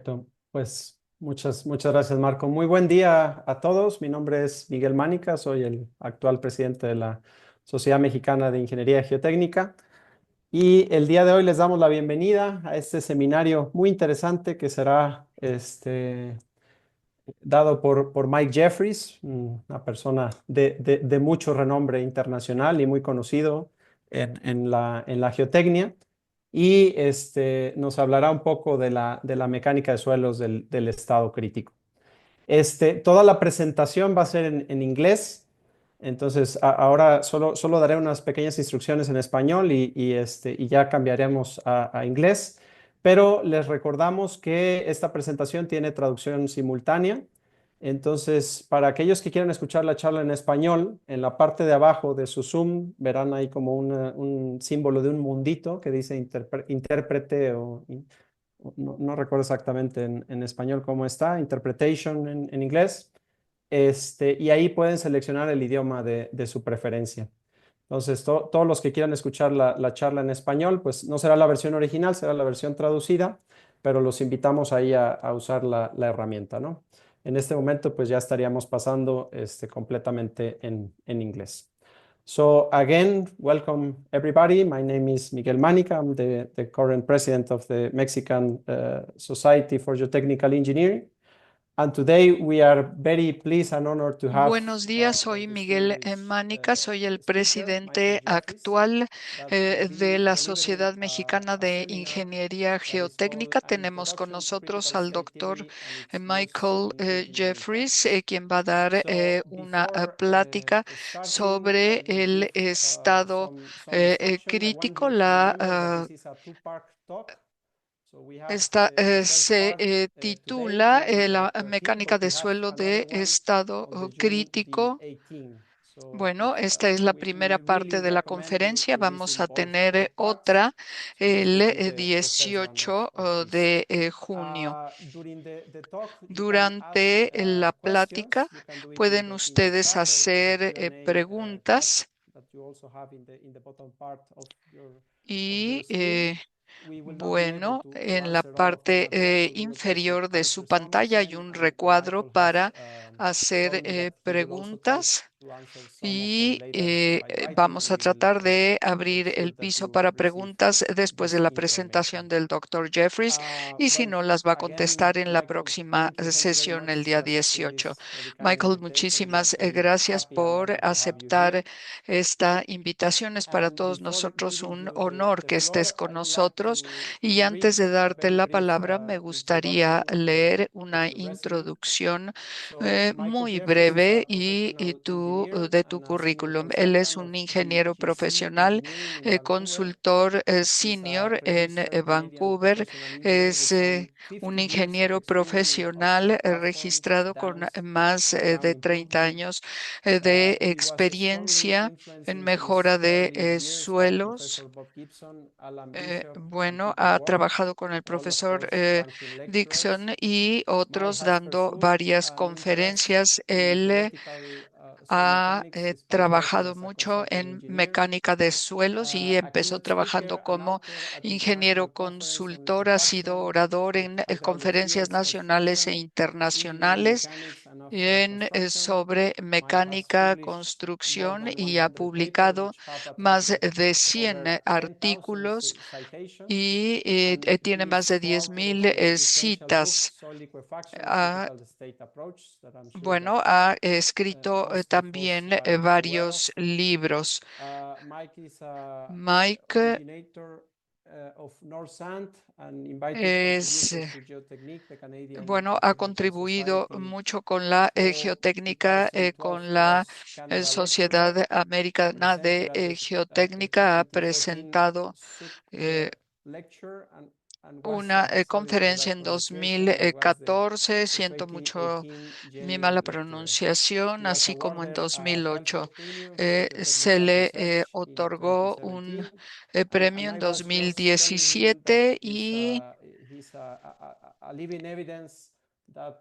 Perfecto. Pues muchas gracias, Marco. Muy buen día a todos. Mi nombre es Miguel Mánica, soy el actual presidente de la Sociedad Mexicana de Ingeniería Geotécnica. Y el día de hoy les damos la bienvenida a este seminario muy interesante que será dado por Mike Jeffries, una persona de mucho renombre internacional y muy conocido en la geotecnia. Y nos hablará un poco de la mecánica de suelos del estado crítico. Toda la presentación va a ser en inglés, entonces ahora solo daré unas pequeñas instrucciones en español y ya cambiaremos a inglés, pero les recordamos que esta presentación tiene traducción simultánea, entonces para aquellos que quieran escuchar la charla en español, en la parte de abajo de su Zoom verán ahí como un símbolo de un mundito que dice intérprete o no recuerdo exactamente en español cómo está, interpretation en inglés, y ahí pueden seleccionar el idioma de su preferencia. Entonces, todos los que quieran escuchar la charla en español, pues no será la versión original, será la versión traducida, pero los invitamos ahí a usar la herramienta, ¿no? En este momento, pues ya estaríamos pasando completamente en inglés. So again, welcome everybody. My name is Miguel Manica. I'm the current president of the Mexican Society for Geotechnical Engineering. And today we are very pleased and honored to have Buenos días, soy a Miguel distinguished Mánica, soy el speaker, Michael presidente Jeffries, actual that will de be la delivering Sociedad Mexicana a de seminar Ingeniería that is called Geotécnica. An Tenemos con Introduction to nosotros Critical al doctor Selectivity and its Use Michael in Engineering Jeffries, Practice. quien va a dar So una before plática starting, I sobre will el give estado some instruction. I want crítico. him to remember that this is a two-part talk. So we have Esta the first se part today titula during La 12:13, mecánica but we de have suelo another de one estado on the June the crítico. 18. So Bueno, esta es la primera we parte really de la recommend you conferencia. to Vamos listen a both tener parts. otra So this el will be the first one 18 of this. de junio. During the talk, you can ask Durante la plática questions. You can do it pueden in the ustedes chat or in the hacer Q&A chat preguntas that you also have in the bottom part of your y screen. We will not be able bueno, to en la answer all of them parte at once, so we will try to inferior de su answer some of pantalla hay them, un and recuadro Michael has para hacer told me that he will also try preguntas. to answer some of them Y later by writing, vamos and a we will tratar de make abrir sure el that piso you para receive preguntas después de this la presentación information. del doctor Jeffries y si Well, no, las va a again, contestar en la Michael, próxima thank you very sesión el much día for 18. this very kind Michael, invitation. We are muchísimas very gracias happy and por honored to have you here. aceptar esta invitación. Es para And todos before nosotros giving un you honor the que estés floor, con I would like nosotros. Y to read antes de a darte very la brief palabra, me gustaría introduction leer of una your resume. introducción So, Michael muy Jeffries is breve a y professional engineer de tu and a senior currículum. Él es consultant of un ingeniero GC profesional, Engineering in Vancouver. consultor He's a senior en registered Canadian Vancouver. professional engineer Es with some un 50 years of ingeniero experience in profesional offshore platforms, registrado con dams, más dam de 30 improvement. años de He was strongly experiencia en influencing his mejora de early years by suelos. Professor Bob Gibson, Alan Bishop, and Bueno, Peter ha Ward, trabajado con el all of profesor course ranking lecturers. Dixon y Mike otros has dando pursued varias an interest conferencias. in Él theoretical soil ha mechanics, specializing trabajado as a mucho consultant en engineer, mecánica de suelos y a empezó keynote trabajando speaker and como author at the ingeniero International Conference on consultor. Ha sido Construction, orador en Hydroulic conferencias Materials nacionales e Construction, engineering internacionales mechanics and offshore en, construction. sobre Mike has mecánica, published more construcción than y ha 100 papers, publicado which have más attracted de 100 over 10,000 artículos citations. y And tiene he más is de 10,000 co-author of the influential book citas. Soil Liquefaction, Ha Critical State Approach, that I'm sure that Bueno, ha escrito most of us también are aware of. varios libros. Mike is a Mike originator of North Sand and invited es, contributor to Geotechnique, the Canadian bueno, ha Geotechnical contribuido Society. mucho con la So geotécnica, 2012, con he la was Canada lecturer, Sociedad Americana presented de at the Geotécnica. Ha 2013 presentado SUC eh, lecture and was, una sorry for conferencia that en pronunciation, and was 2014. the Siento mucho 2018 mi Jenny mala lecturer. pronunciación, He was así como en awarded a 2008. Belford Premium for Se Geotechnical le Research in otorgó un 2017. And premio en I was just telling him that 2017 y he's a living evidence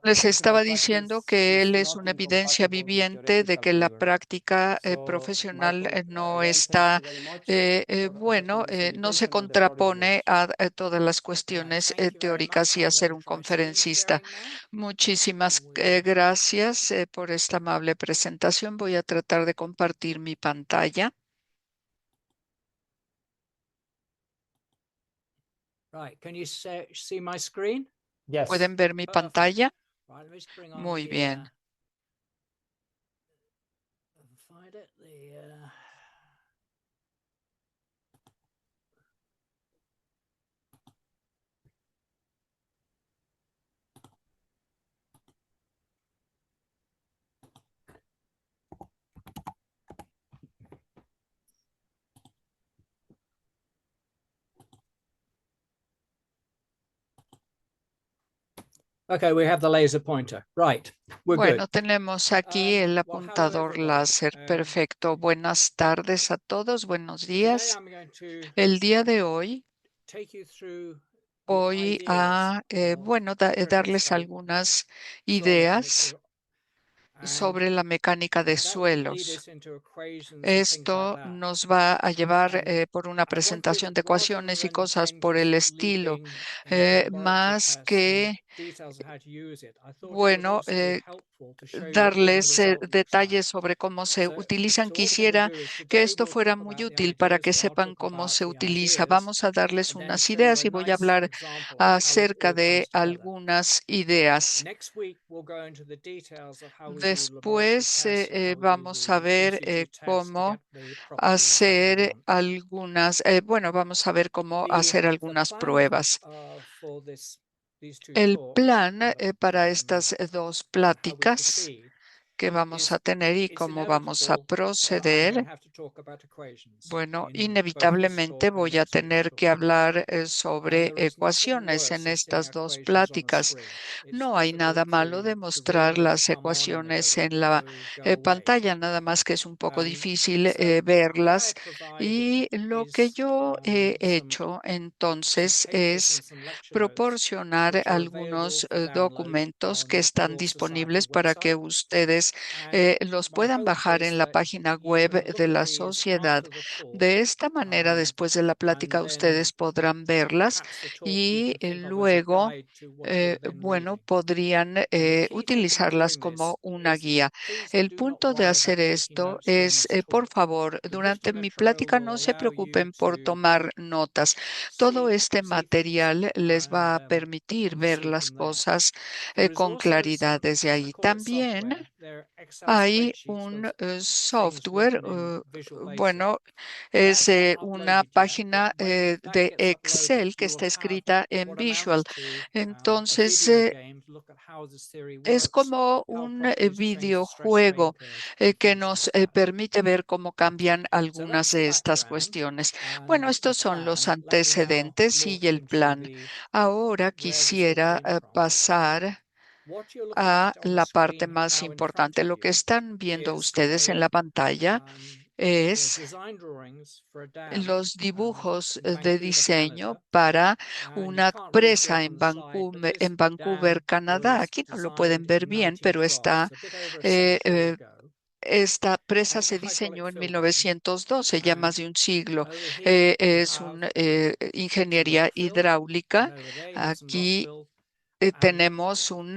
Les estaba diciendo que él es una evidencia viviente de que la práctica profesional no está, no se contrapone a todas las cuestiones teóricas y a ser un conferencista. Muchísimas gracias por esta amable presentación. Voy a tratar de compartir mi pantalla. Right, can you see my screen? Yes. ¿Pueden ver mi Perfect. pantalla? Right, let me just bring on Muy the, bien. find it, Okay, we have the laser pointer. Right, we're good. Bueno, tenemos aquí el Well, hello apuntador everybody. láser. Perfecto. Buenas tardes a todos. Buenos Today días. I'm going to El día de hoy take you through the voy ideas a, of pressure darles slope algunas flow mechanics, ideas sobre la mecánica de that will lead suelos. us into equations and things like Esto that. nos va a llevar por una I want to, presentación de rather ecuaciones y than cosas getting por into el sort of estilo, leaping laboratory más tests and que, details of how to use it, I thought it would bueno, also be helpful to show you what the end darles result looks like. detalles sobre cómo se utilizan. So what we're going to Quisiera do is que today esto we'll fuera talk muy about the útil para ideas, que or I'll sepan talk cómo about se the utiliza. ideas, Vamos a darles and then unas show you ideas a y voy a nice hablar example of how this acerca all de comes together. algunas ideas. Next week we'll go into the details of how we do laboratory Después tests and how we do vamos a the ver in situ tests to cómo get the properties that we hacer want. algunas, vamos a ver cómo hacer The algunas plan pruebas. for these two El talks, plan para estas dos and how we pláticas proceed, que vamos a tener y it's cómo vamos a inevitable that I'm going proceder. to have to talk about equations Bueno, in both this inevitablemente talk and voy a next week's tener que talk. hablar And sobre there is nothing ecuaciones worse en than seeing estas dos equations on a pláticas. screen. It's No hay nada difficult malo de to read mostrar them, las come on, and they ecuaciones en la go away. pantalla, nada más que es un poco difícil So what I verlas. provided Y lo que is yo he some hecho entonces papers and es some lecture notes proporcionar which are available algunos for download documentos que on the están Law Society disponibles para que website. ustedes And los my puedan hope bajar is en la that página you web can de look at la these sociedad. after the talk, De esta manera, después de la and plática, then ustedes podrán verlas perhaps the talk you y can think of as a luego, guide to what you're then bueno, reading. podrían And the key thing in utilizarlas doing this como una is guía. please El do not punto de worry hacer about taking esto notes during es, this por talk. favor, The durante written mi material plática will no se allow you preocupen por to tomar notas. Todo este see things material les va a and permitir ver proceed las from there. cosas There is con also claridad some, desde I ahí. call it También software. They're Excel hay spreadsheets un of things software, written in Visual Basic. bueno, es That's not una uploaded yet, but página when that de gets uploaded, Excel que you will está have escrita en what Visual. amounts to a Entonces, video game to look at how this theory es works, como how un properties change the stress strain videojuego curve, and que things nos like that. permite ver cómo cambian So algunas that's the de estas background cuestiones. Bueno, and the estos son los plan. Let me now antecedentes y launch el into plan. Ahora where this all quisiera came from. pasar What you're looking a at on the la parte screen más now in front importante. of Lo que you están viendo is ustedes en la pantalla the es design drawings for a dam los dibujos in de Vancouver, diseño Canada. para And you una can't really see presa it on the slide, but this En Vancouver, dam Canadá. was Aquí no lo pueden designed ver in bien, pero 1912, está, so a bit over a eh, century eh, ago. esta presa And it's a se hydraulic diseñó en fill dam. 1912, ya más And de un siglo. over here you Es have una some ingeniería rock fill, and hidráulica. over there you have some rock Aquí fill. And tenemos un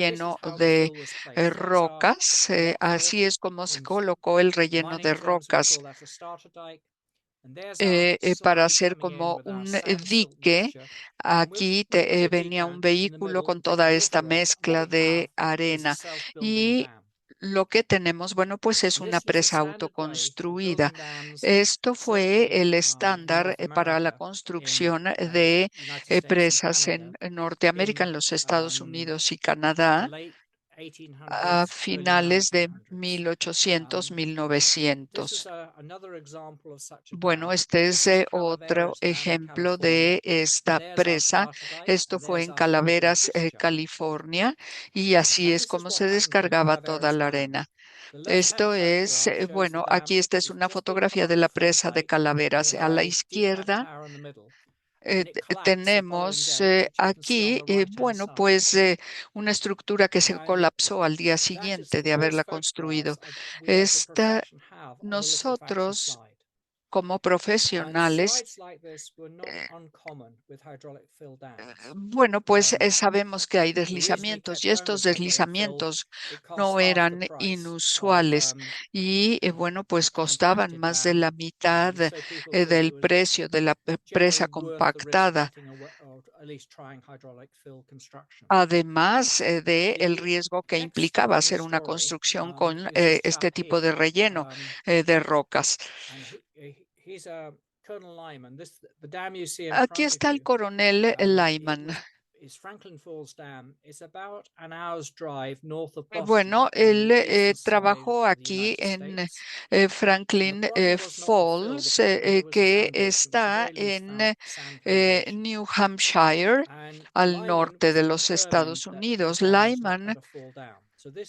this is relleno how the de fill was placed. That's our rocas. rock fill. Así es como se In colocó el relleno mining de terms, we rocas call that a starter dike. And there's our para slide hacer coming in como with our un sand silt dique. mixture. And Aquí with the venía un decant in the vehículo middle con toda bringing esta water off, what mezcla we have de is a arena. self-building Y dam. lo que tenemos, bueno, pues es And una this is the presa standard way of autoconstruida. building dams, Esto fue certainly el in estándar North para la America, in construcción de United States and presas Canada, en Norteamérica, in en los Estados Unidos y the Canadá late a 1800s, early finales de 1900s. 1800, This is 1900. another example of such a Bueno, dam. este es This is otro Calaveras Dam in ejemplo California. de And esta there's our presa. starter dike, Esto and fue there's en our self-building Calaveras, discharge. California, y así And es this is como what se happened to the descargaba toda Calaveras la Dam. arena. The left-hand Esto es, photograph shows the bueno, aquí dam esta es is una just built fotografía above de the la front presa de pipe. It Calaveras. had A la a decant izquierda tower in the middle. tenemos aquí, bueno, pues una estructura que se colapsó al día siguiente de haberla construido. Nosotros, como profesionales, bueno, pues sabemos que hay deslizamientos y estos deslizamientos no eran inusuales y bueno, pues costaban más de la mitad del precio de la presa compactada. Además de el riesgo que implicaba hacer una construcción con este tipo de relleno de rocas. Aquí está el coronel Lyman. Bueno, él trabajó aquí en Franklin Falls, que está en New Hampshire, al norte de los Estados Unidos. Lyman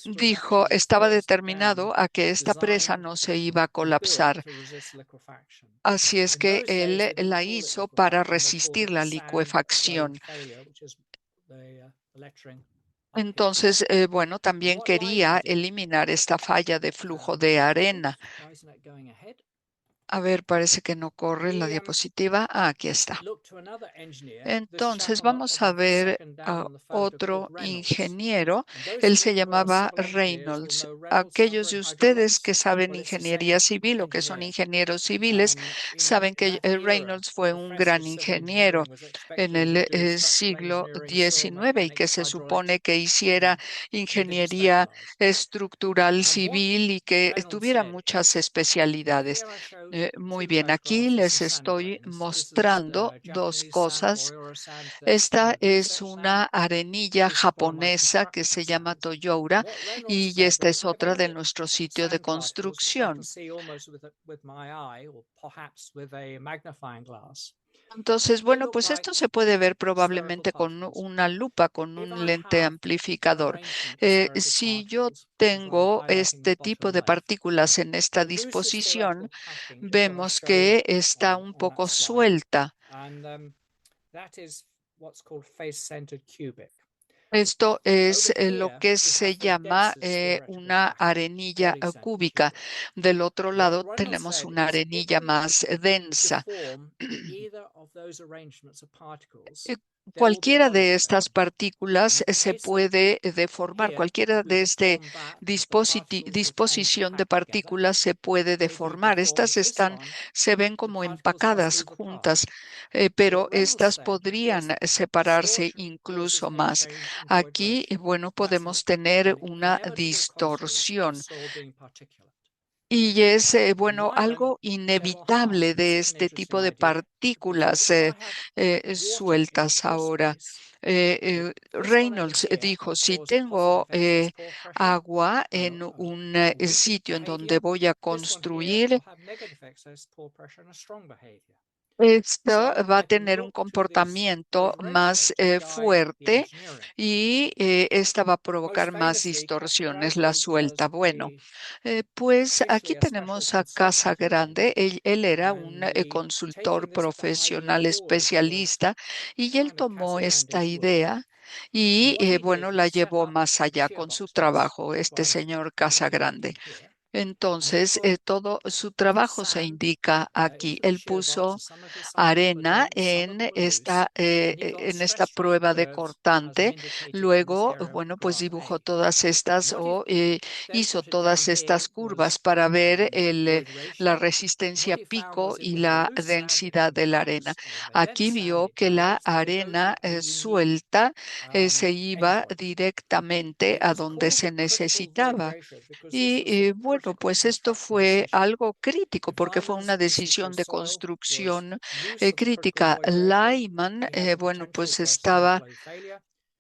dijo, estaba determinado a que esta presa no se iba a colapsar. Así es que él la hizo para resistir la licuefacción. Entonces, bueno, también quería eliminar esta falla de flujo de arena. A ver, parece que no corre la diapositiva. Aquí está. Entonces, vamos a ver a otro ingeniero. Él se llamaba Reynolds. Aquellos de ustedes que saben ingeniería civil o que son ingenieros civiles, saben que Reynolds fue un gran ingeniero en el siglo XIX y que se supone que hiciera ingeniería estructural civil y que tuviera muchas especialidades. Muy bien, aquí les estoy mostrando dos cosas. Esta es una arenilla japonesa que se llama Toyoura y esta es otra de nuestro sitio de construcción. Entonces, bueno, pues esto se puede ver probablemente con una lupa, con un lente amplificador. Si yo tengo este tipo de partículas en esta disposición, vemos que está un poco suelta. Esto es lo que se llama una arenilla cúbica. Del otro lado tenemos una arenilla más densa. Cualquiera de estas partículas se puede deformar, cualquiera de esta disposición de partículas se puede deformar. Se ven como empacadas juntas, pero estas podrían separarse incluso más. Aquí, bueno, podemos tener una distorsión. Y es, bueno, algo inevitable de este tipo de partículas sueltas ahora. Reynolds dijo, si tengo agua en un sitio en donde voy a construir, esto va a tener un comportamiento más fuerte y esta va a provocar más distorsiones, la suelta. Bueno, pues aquí tenemos a Casagrande. Él era un consultor profesional especialista y él tomó esta idea y, bueno, la llevó más allá con su trabajo, este señor Casagrande. Entonces, todo su trabajo se indica aquí. Él puso arena en esta prueba de cortante. Luego, bueno, pues dibujó todas estas o hizo todas estas curvas para ver la resistencia pico y la densidad de la arena. Aquí vio que la arena suelta se iba directamente a donde se necesitaba. Y bueno, pues esto fue algo crítico porque fue una decisión de construcción crítica. Lyman, bueno, pues estaba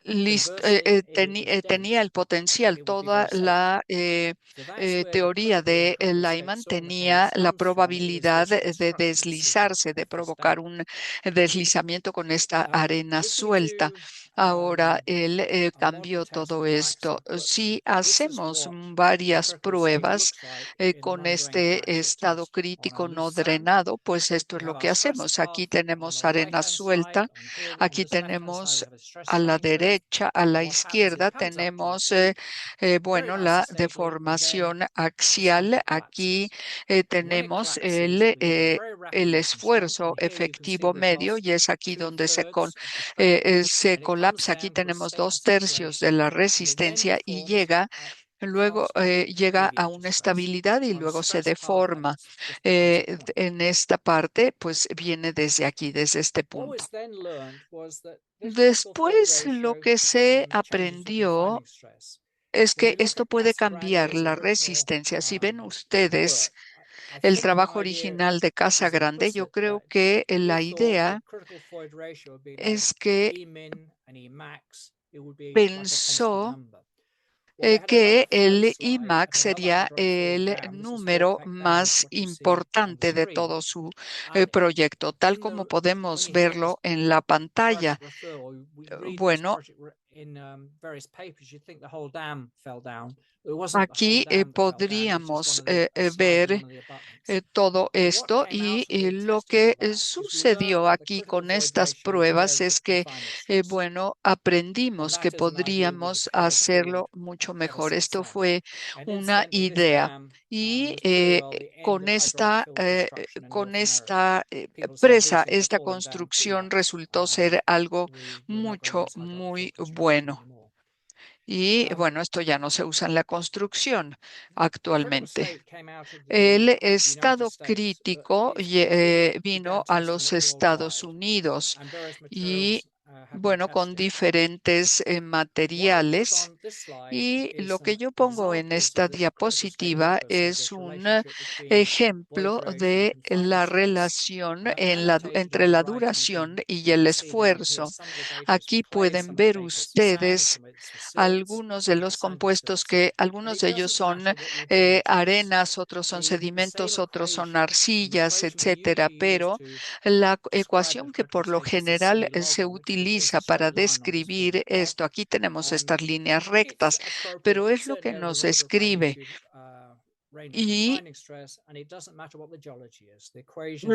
listo, tenía el potencial, toda la teoría de Lyman tenía la probabilidad de deslizarse, de provocar un deslizamiento con esta arena suelta. Ahora él cambió todo esto. Si hacemos varias pruebas con este estado crítico no drenado, pues esto es lo que hacemos. Aquí tenemos arena suelta, aquí tenemos a la derecha, a la izquierda tenemos, bueno, la deformación axial. Aquí tenemos el esfuerzo efectivo medio y es aquí donde se colapsa. Aquí tenemos 2/3 de la resistencia y luego llega a una estabilidad y luego se deforma. En esta parte, pues viene desde aquí, desde este punto. Después, lo que se aprendió es que esto puede cambiar la resistencia. Si ven ustedes el trabajo original de Casagrande, yo creo que la idea es que pensó que el IMAX sería el número más importante de todo su proyecto, tal como podemos verlo en la pantalla. Bueno, aquí podríamos ver todo esto y lo que sucedió aquí con estas pruebas es que, bueno, aprendimos que podríamos hacerlo mucho mejor. Esto fue una idea y con esta presa, esta construcción resultó ser algo muy bueno. Y bueno, esto ya no se usa en la construcción actualmente. El estado crítico vino a los Estados Unidos y bueno, con diferentes materiales. Y lo que yo pongo en esta diapositiva es un ejemplo de la relación entre la duración y el esfuerzo. Aquí pueden ver ustedes algunos de los compuestos algunos de ellos son arenas, otros son sedimentos, otros son arcillas, etcétera, pero la ecuación que por lo general se utiliza para describir esto, aquí tenemos estas líneas rectas, pero es lo que nos escribe. Y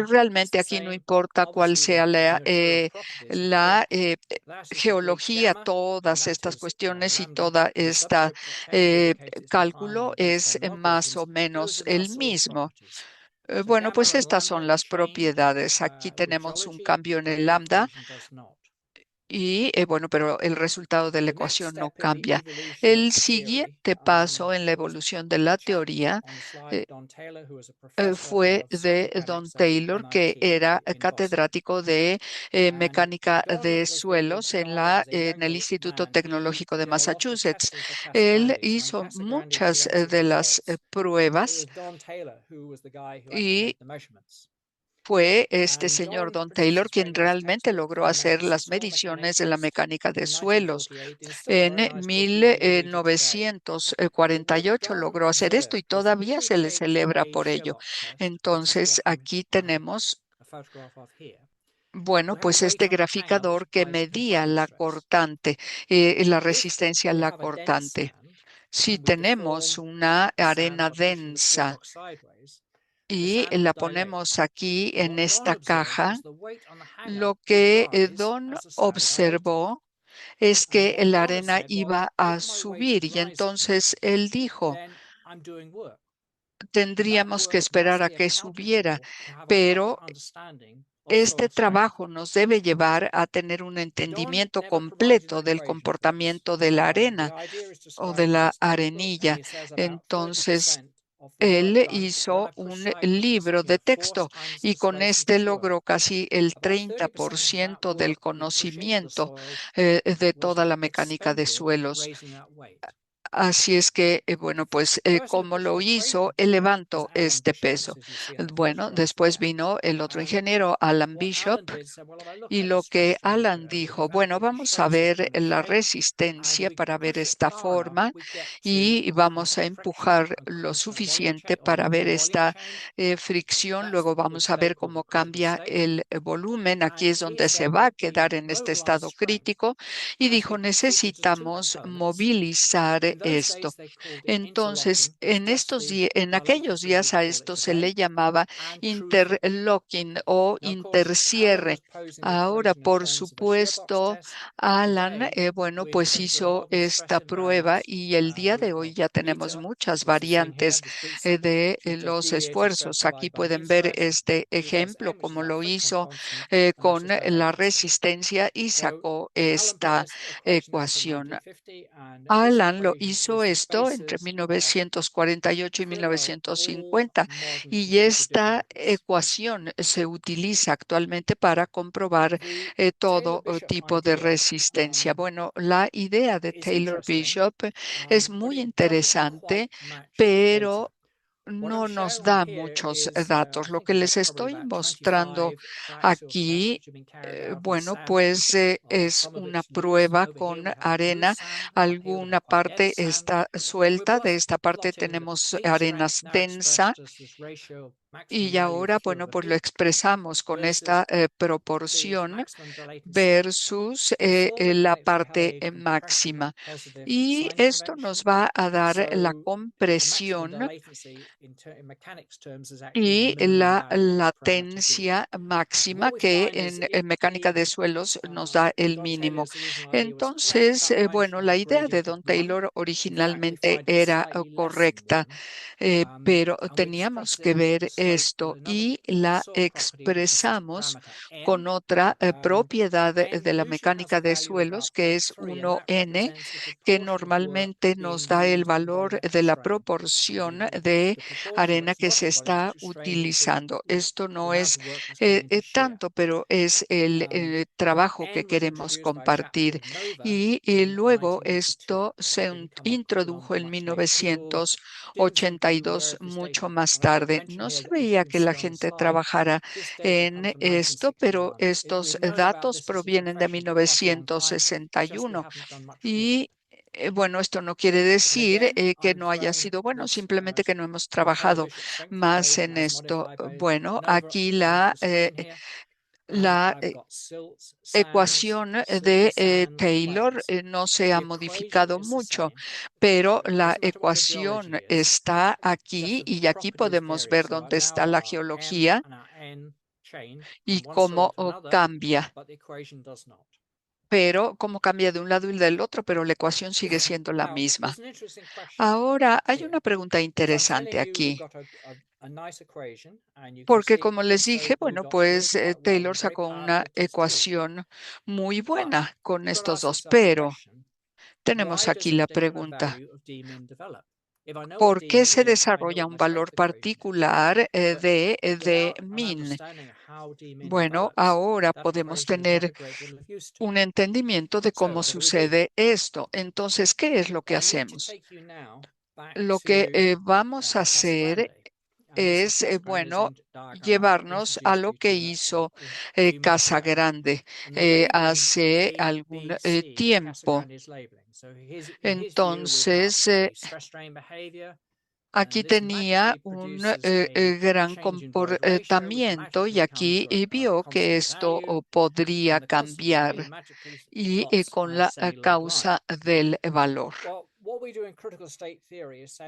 realmente aquí no importa cuál sea la geología, todas estas cuestiones y toda esta cálculo es más o menos el mismo. Bueno, pues estas son las propiedades. Aquí tenemos un cambio en el lambda. Y bueno, pero el resultado de la ecuación no cambia. El siguiente paso en la evolución de la teoría eh, fue de Don Taylor, que era catedrático de mecánica de suelos en el Instituto Tecnológico de Massachusetts. Él hizo muchas de las pruebas y fue este señor Don Taylor quien realmente logró hacer las mediciones de la mecánica de suelos. En 1948 logró hacer esto y todavía se le celebra por ello. Entonces, aquí tenemos, bueno, pues este graficador que medía la cortante, la resistencia a la cortante. Si tenemos una arena densa y la ponemos aquí en esta caja, lo que Don observó es que la arena iba a subir y entonces él dijo, tendríamos que esperar a que subiera, pero este trabajo nos debe llevar a tener un entendimiento completo del comportamiento de la arena o de la arenilla. Entonces, él hizo un libro de texto y con este logró casi el 30% del conocimiento de toda la mecánica de suelos. Así es que, bueno, pues, ¿cómo lo hizo? Él levantó este peso. Bueno, después vino el otro ingeniero, Alan Bishop, y lo que Alan dijo, bueno, vamos a ver la resistencia para ver esta forma y vamos a empujar lo suficiente para ver esta fricción. Luego vamos a ver cómo cambia el volumen. Aquí es donde se va a quedar en este estado crítico. Y dijo, necesitamos movilizar esto. Entonces, en aquellos días a esto se le llamaba interlocking o intercierre. Ahora, por supuesto, Alan, bueno, pues hizo esta prueba y el día de hoy ya tenemos muchas variantes de los esfuerzos. Aquí pueden ver este ejemplo, cómo lo hizo con la resistencia y sacó esta ecuación. Alan lo hizo esto entre 1948 y 1950 y esta ecuación se utiliza actualmente para comprobar todo tipo de resistencia. Bueno, la idea de Taylor Bishop es muy interesante, pero no nos da muchos datos. Lo que les estoy mostrando aquí, bueno, pues es una prueba con arena. Alguna parte está suelta. De esta parte tenemos arenas densa. Y ahora, bueno, pues lo expresamos con esta proporción versus la parte máxima. Y esto nos va a dar la compresión y la latencia máxima que en mecánica de suelos nos da el mínimo. Entonces, bueno, la idea de Don Taylor originalmente era correcta, pero teníamos que ver esto y la expresamos con otra propiedad de la mecánica de suelos, que es 1N, que normalmente nos da el valor de la proporción de arena que se está utilizando. Esto no es tanto, pero es el trabajo que queremos compartir. Y luego esto se introdujo en 1982, mucho más tarde. No se veía que la gente trabajara en esto, pero estos datos provienen de 1961 y bueno, esto no quiere decir que no haya sido bueno, simplemente que no hemos trabajado más en esto. Bueno, aquí la ecuación de Taylor no se ha modificado mucho, pero la ecuación está aquí y aquí podemos ver dónde está la geología y cómo cambia. Pero cómo cambia de un lado y del otro, pero la ecuación sigue siendo la misma. Ahora, hay una pregunta interesante aquí, porque como les dije, bueno, pues Taylor sacó una ecuación muy buena con estos dos, pero tenemos aquí la pregunta. ¿Por qué se desarrolla un valor particular de min? Bueno, ahora podemos tener un entendimiento de cómo sucede esto. Entonces, ¿qué es lo que hacemos? Lo que vamos a hacer es, bueno, llevarnos a lo que hizo Casagrande hace algún tiempo. Entonces, aquí tenía un gran comportamiento y aquí vio que esto podría cambiar y con la causa del valor.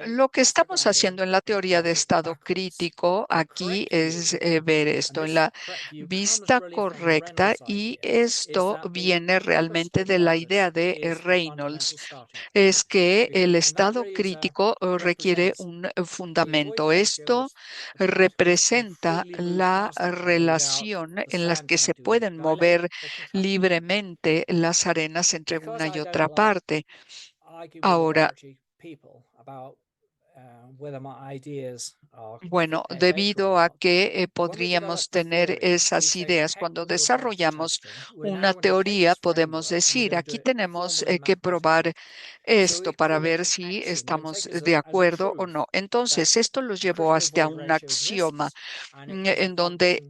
Lo que estamos haciendo en la teoría de estado crítico aquí es ver esto en la vista correcta y esto viene realmente de la idea de Reynolds. Es que el estado crítico requiere un fundamento. Esto representa la relación en la que se pueden mover libremente las arenas entre una y otra parte. Ahora, Bueno, debido a que podríamos tener esas ideas. Cuando desarrollamos una teoría, podemos decir, aquí tenemos que probar esto para ver si estamos de acuerdo o no. Entonces, esto los llevó hasta un axioma en donde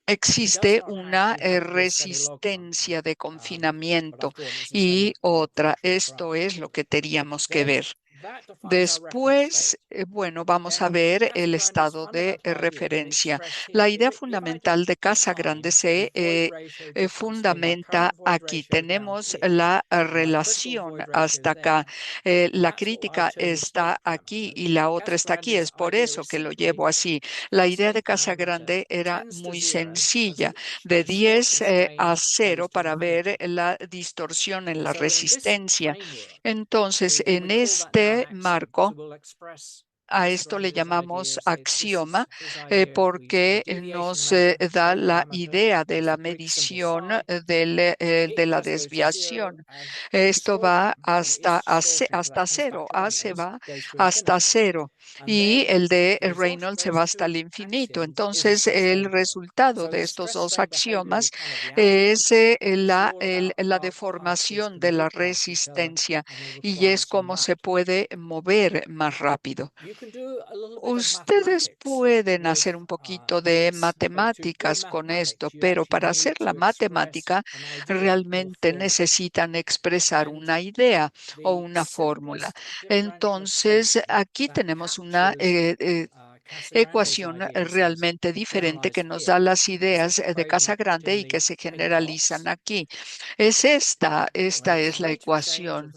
existe una resistencia de confinamiento y otra. Esto es lo que teníamos que ver. Después, bueno, vamos a ver el estado de referencia. La idea fundamental de Casa Grande se fundamenta aquí. Tenemos la relación hasta acá. La crítica está aquí y la otra está aquí. Es por eso que lo llevo así. La idea de Casa Grande era muy sencilla, de 10 a 0 para ver la distorsión en la resistencia. Entonces, en este marco, a esto le llamamos axioma porque nos da la idea de la medición de la desviación. Esto va hasta cero. A se va hasta cero y el de Reynolds se va hasta el infinito. Entonces, el resultado de estos dos axiomas es la deformación de la resistencia y es cómo se puede mover más rápido. Ustedes pueden hacer un poquito de matemáticas con esto, pero para hacer la matemática realmente necesitan expresar una idea o una fórmula. Entonces, aquí tenemos una ecuación realmente diferente que nos da las ideas de Casa Grande y que se generalizan aquí. Esta es la ecuación.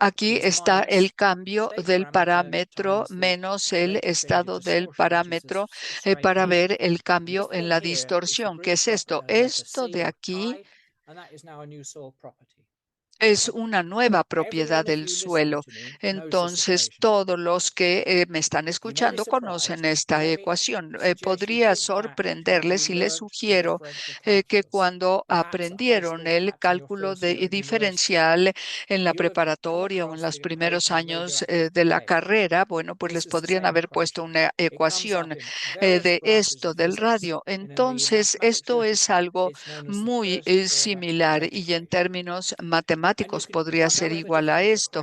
Aquí está el cambio del parámetro menos el estado del parámetro para ver el cambio en la distorsión. ¿Qué es esto? Esto de aquí es una nueva propiedad del suelo. Entonces, todos los que me están escuchando conocen esta ecuación. Podría sorprenderles y les sugiero que cuando aprendieron el cálculo diferencial en la preparatoria o en los primeros años de la carrera, bueno, pues les podrían haber puesto una ecuación de esto del radio. Entonces, esto es algo muy similar y en términos matemáticos podría ser igual a esto.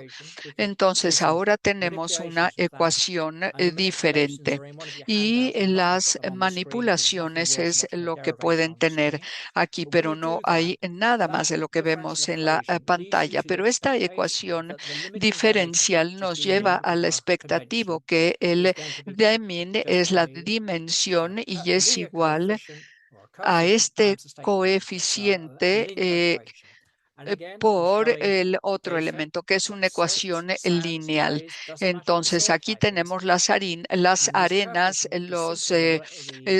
Entonces, ahora tenemos una ecuación diferente y las manipulaciones es lo que pueden tener aquí, pero no hay nada más de lo que vemos en la pantalla. Pero esta ecuación diferencial nos lleva al expectativo que el Deming es la dimensión y es igual a este coeficiente por el otro elemento, que es una ecuación lineal. Entonces, aquí tenemos las arenas, los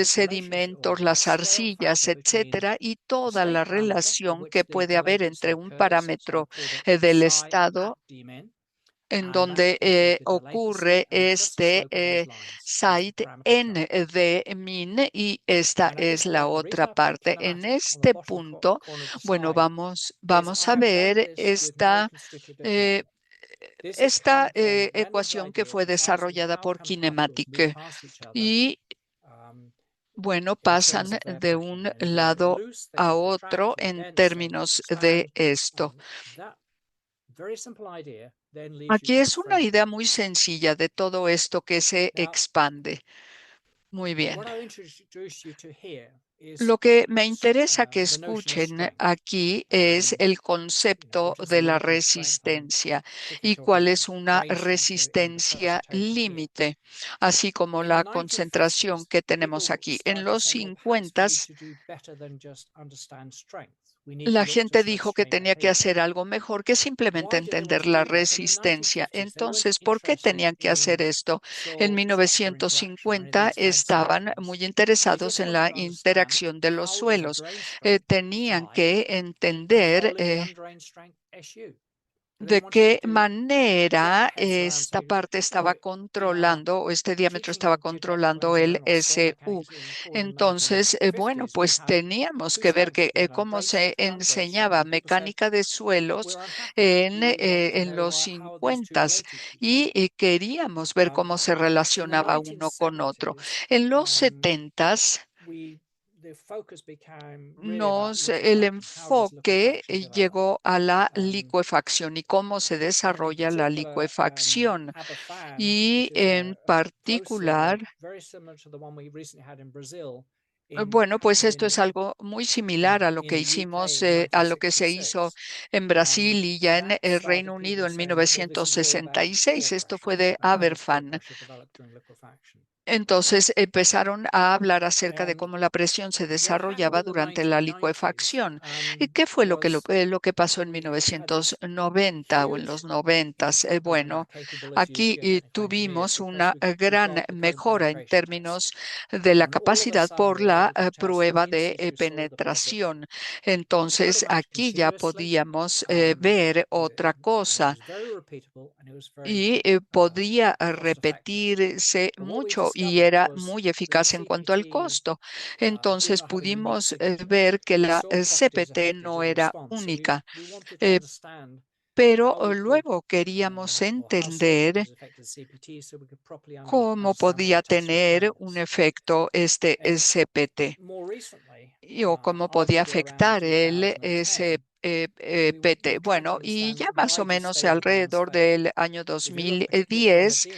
sedimentos, las arcillas, etcétera, y toda la relación que puede haber entre un parámetro del estado en donde ocurre este site n de min y esta es la otra parte. En este punto, bueno, vamos a ver eh, esta ecuación que fue desarrollada por Kinematic y bueno, pasan de un lado a otro en términos de esto. Aquí es una idea muy sencilla de todo esto que se expande. Muy bien. Lo que me interesa que escuchen aquí es el concepto de la resistencia y cuál es una resistencia límite, así como la concentración que tenemos aquí. En los 50 la gente dijo que tenía que hacer algo mejor que simplemente entender la resistencia. Entonces, ¿por qué tenían que hacer esto? En 1950 estaban muy interesados en la interacción de los suelos. Tenían que entender de qué manera esta parte estaba controlando o este diámetro estaba controlando el SU. Entonces, bueno, pues teníamos que ver cómo se enseñaba mecánica de suelos en los 50 y queríamos ver cómo se relacionaba uno con otro. En los 70 el enfoque llegó a la licuefacción y cómo se desarrolla la licuefacción. Y en particular, bueno, pues esto es algo muy similar a lo que hicimos, a lo que se hizo en Brasil y ya en el Reino Unido en 1966. Esto fue de Aberfan. Entonces empezaron a hablar acerca de cómo la presión se desarrollaba durante la licuefacción. ¿Y qué fue lo que pasó en 1990 o en los 90? Bueno, aquí tuvimos una gran mejora en términos de la capacidad por la prueba de penetración. Entonces, aquí ya podíamos ver otra cosa y podía repetirse mucho y era muy eficaz en cuanto al costo. Entonces pudimos ver que la CPT no era única, eh, pero luego queríamos entender cómo podía tener un efecto este CPT o cómo podía afectar el SPT. Bueno, y ya más o menos alrededor del año 2010,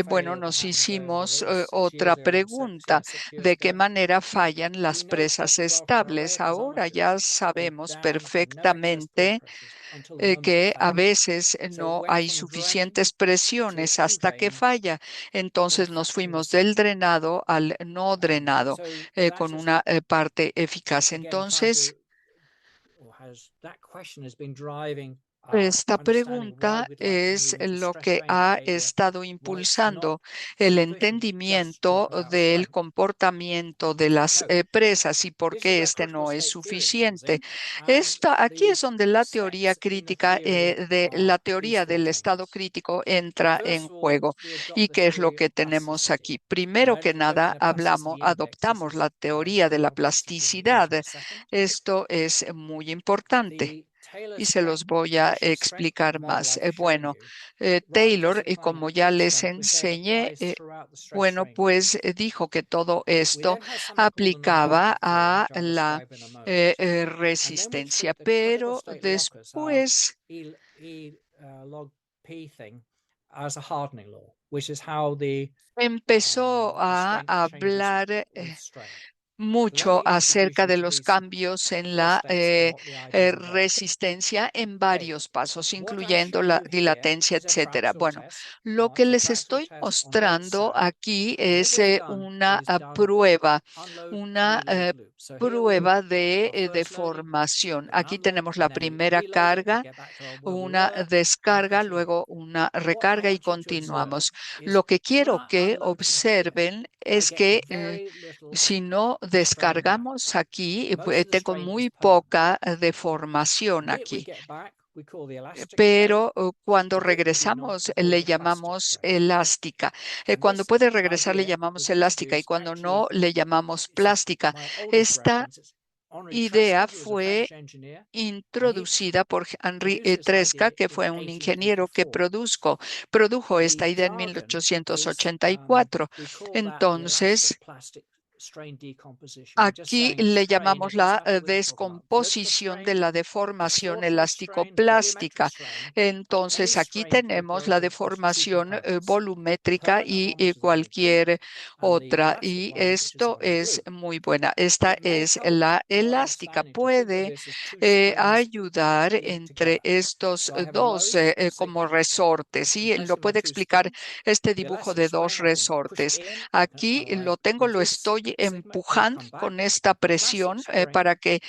bueno, nos hicimos otra pregunta: ¿de qué manera fallan las presas estables? Ahora ya sabemos perfectamente que a veces no hay suficientes presiones hasta que falla. Entonces nos fuimos del drenado al no drenado con una parte eficaz. Entonces, esta pregunta es lo que ha estado impulsando el entendimiento del comportamiento de las presas y por qué este no es suficiente. Aquí es donde la teoría crítica de la teoría del estado crítico entra en juego. ¿Y qué es lo que tenemos aquí? Primero que nada, adoptamos la teoría de la plasticidad. Esto es muy importante y se los voy a explicar más. Bueno, Taylor, como ya les enseñé, bueno, pues dijo que todo esto aplicaba a la resistencia, pero después empezó a hablar mucho acerca de los cambios en la resistencia en varios pasos, incluyendo la dilatencia, etcétera. Bueno, lo que les estoy mostrando aquí es una prueba de deformación. Aquí tenemos la primera carga, una descarga, luego una recarga y continuamos. Lo que quiero que observen es que si no descargamos aquí, tengo muy poca deformación aquí. Pero cuando regresamos le llamamos elástica. Cuando puede regresar le llamamos elástica y cuando no le llamamos plástica. Esta idea fue introducida por Henry Tresca, que fue un ingeniero que produjo esta idea en 1884. Entonces, aquí le llamamos la descomposición de la deformación elástico-plástica. Entonces, aquí tenemos la deformación volumétrica y cualquier otra. Y esto es muy buena. Esta es la elástica. Puede ayudar entre estos dos como resortes. ¿Sí? Lo puede explicar este dibujo de dos resortes. Aquí lo tengo, lo estoy estoy empujando con esta presión para que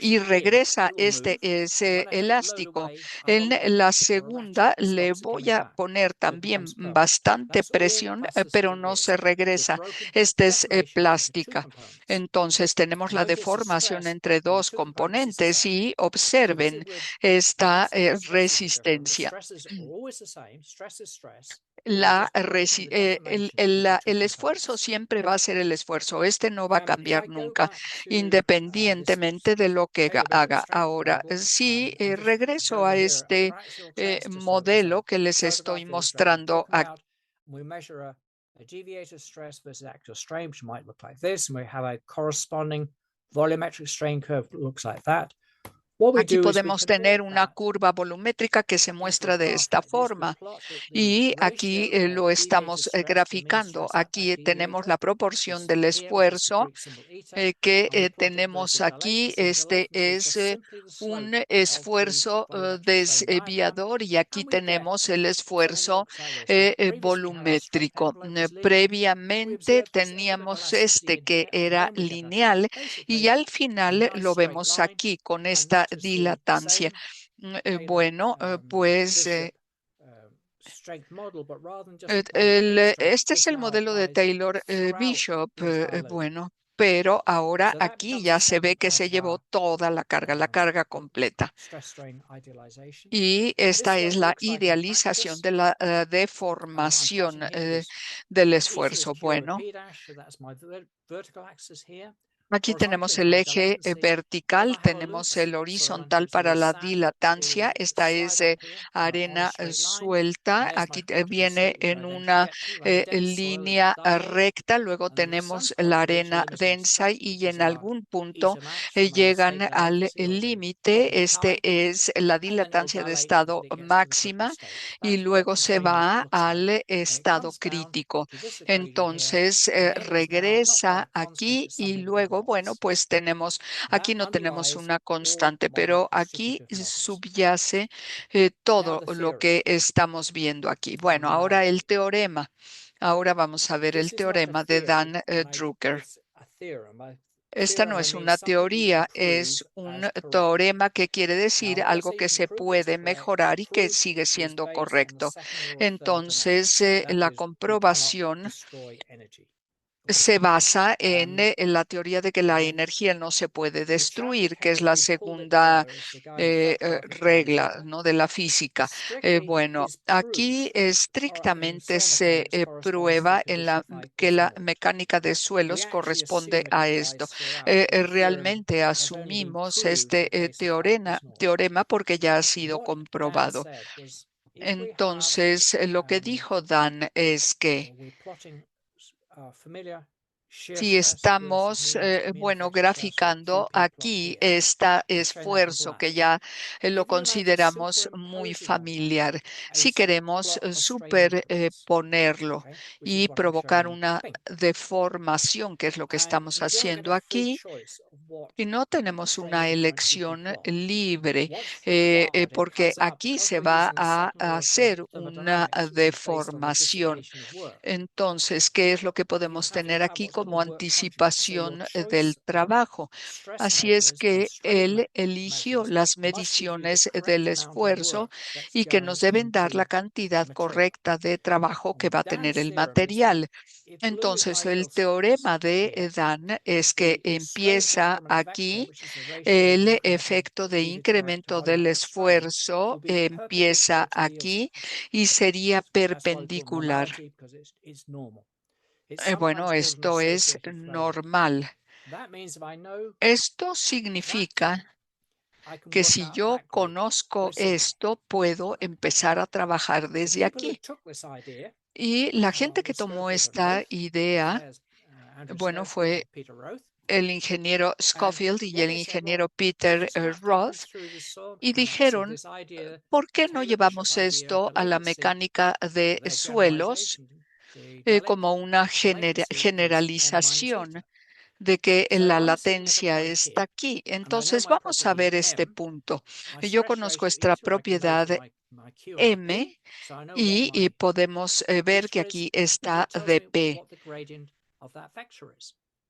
y regresa ese elástico. En la segunda le voy a poner también bastante presión, pero no se regresa. Esta es plástica. Entonces tenemos la deformación entre dos componentes y observen esta resistencia. El esfuerzo siempre va a ser el esfuerzo. Este no va a cambiar nunca, independientemente de lo que haga. Ahora, si regreso a este modelo que les estoy mostrando aquí. A deviated stress versus actual strain, which might look like this, and we have a corresponding volumetric strain curve that looks like that. Aquí podemos tener una curva volumétrica que se muestra de esta forma y aquí lo estamos graficando. Aquí tenemos la proporción del esfuerzo que tenemos aquí. Este es un esfuerzo desviador y aquí tenemos el esfuerzo volumétrico. Previamente teníamos este que era lineal y al final lo vemos aquí con esta dilatancia. Bueno, pues este es el modelo de Taylor Bishop. Bueno, pero ahora aquí ya se ve que se llevó toda la carga completa. Y esta es la idealización de la deformación del esfuerzo. Bueno. Aquí tenemos el eje vertical, tenemos el horizontal para la dilatancia. Esta es arena suelta. Aquí viene en una línea recta. Luego tenemos la arena densa y en algún punto llegan al límite. Este es la dilatancia de estado máxima y luego se va al estado crítico. Entonces regresa aquí y luego, bueno, pues aquí no tenemos una constante, pero aquí subyace todo lo que estamos viendo aquí. Bueno, ahora el teorema. Ahora vamos a ver el teorema de Dunning-Kruger. Esta no es una teoría, es un teorema que quiere decir algo que se puede mejorar y que sigue siendo correcto. Entonces, la comprobación se basa en la teoría de que la energía no se puede destruir, que es la segunda regla, ¿no?, de la física. Bueno, aquí estrictamente se prueba que la mecánica de suelos corresponde a esto. Realmente asumimos este teorema porque ya ha sido comprobado. Entonces, lo que dijo Dan es que si estamos, bueno, graficando aquí este esfuerzo que ya lo consideramos muy familiar. Si queremos superponerlo y provocar una deformación, que es lo que estamos haciendo aquí, y no tenemos una elección libre, porque aquí se va a hacer una deformación. Entonces, ¿qué es lo que podemos tener aquí como anticipación del trabajo? Así es que él eligió las mediciones del esfuerzo y que nos deben dar la cantidad correcta de trabajo que va a tener el material. Entonces, el teorema de Dan es que empieza aquí el efecto de incremento del esfuerzo, empieza aquí y sería perpendicular. Bueno, esto es normal. Esto significa que si yo conozco esto, puedo empezar a trabajar desde aquí. Y la gente que tomó esta idea, bueno, fue el ingeniero Schofield y el ingeniero Peter Roth, y dijeron, ¿por qué no llevamos esto a la mecánica de suelos como una generalización de que la latencia está aquí? Entonces, vamos a ver este punto. Yo conozco esta propiedad M y podemos ver que aquí está dp.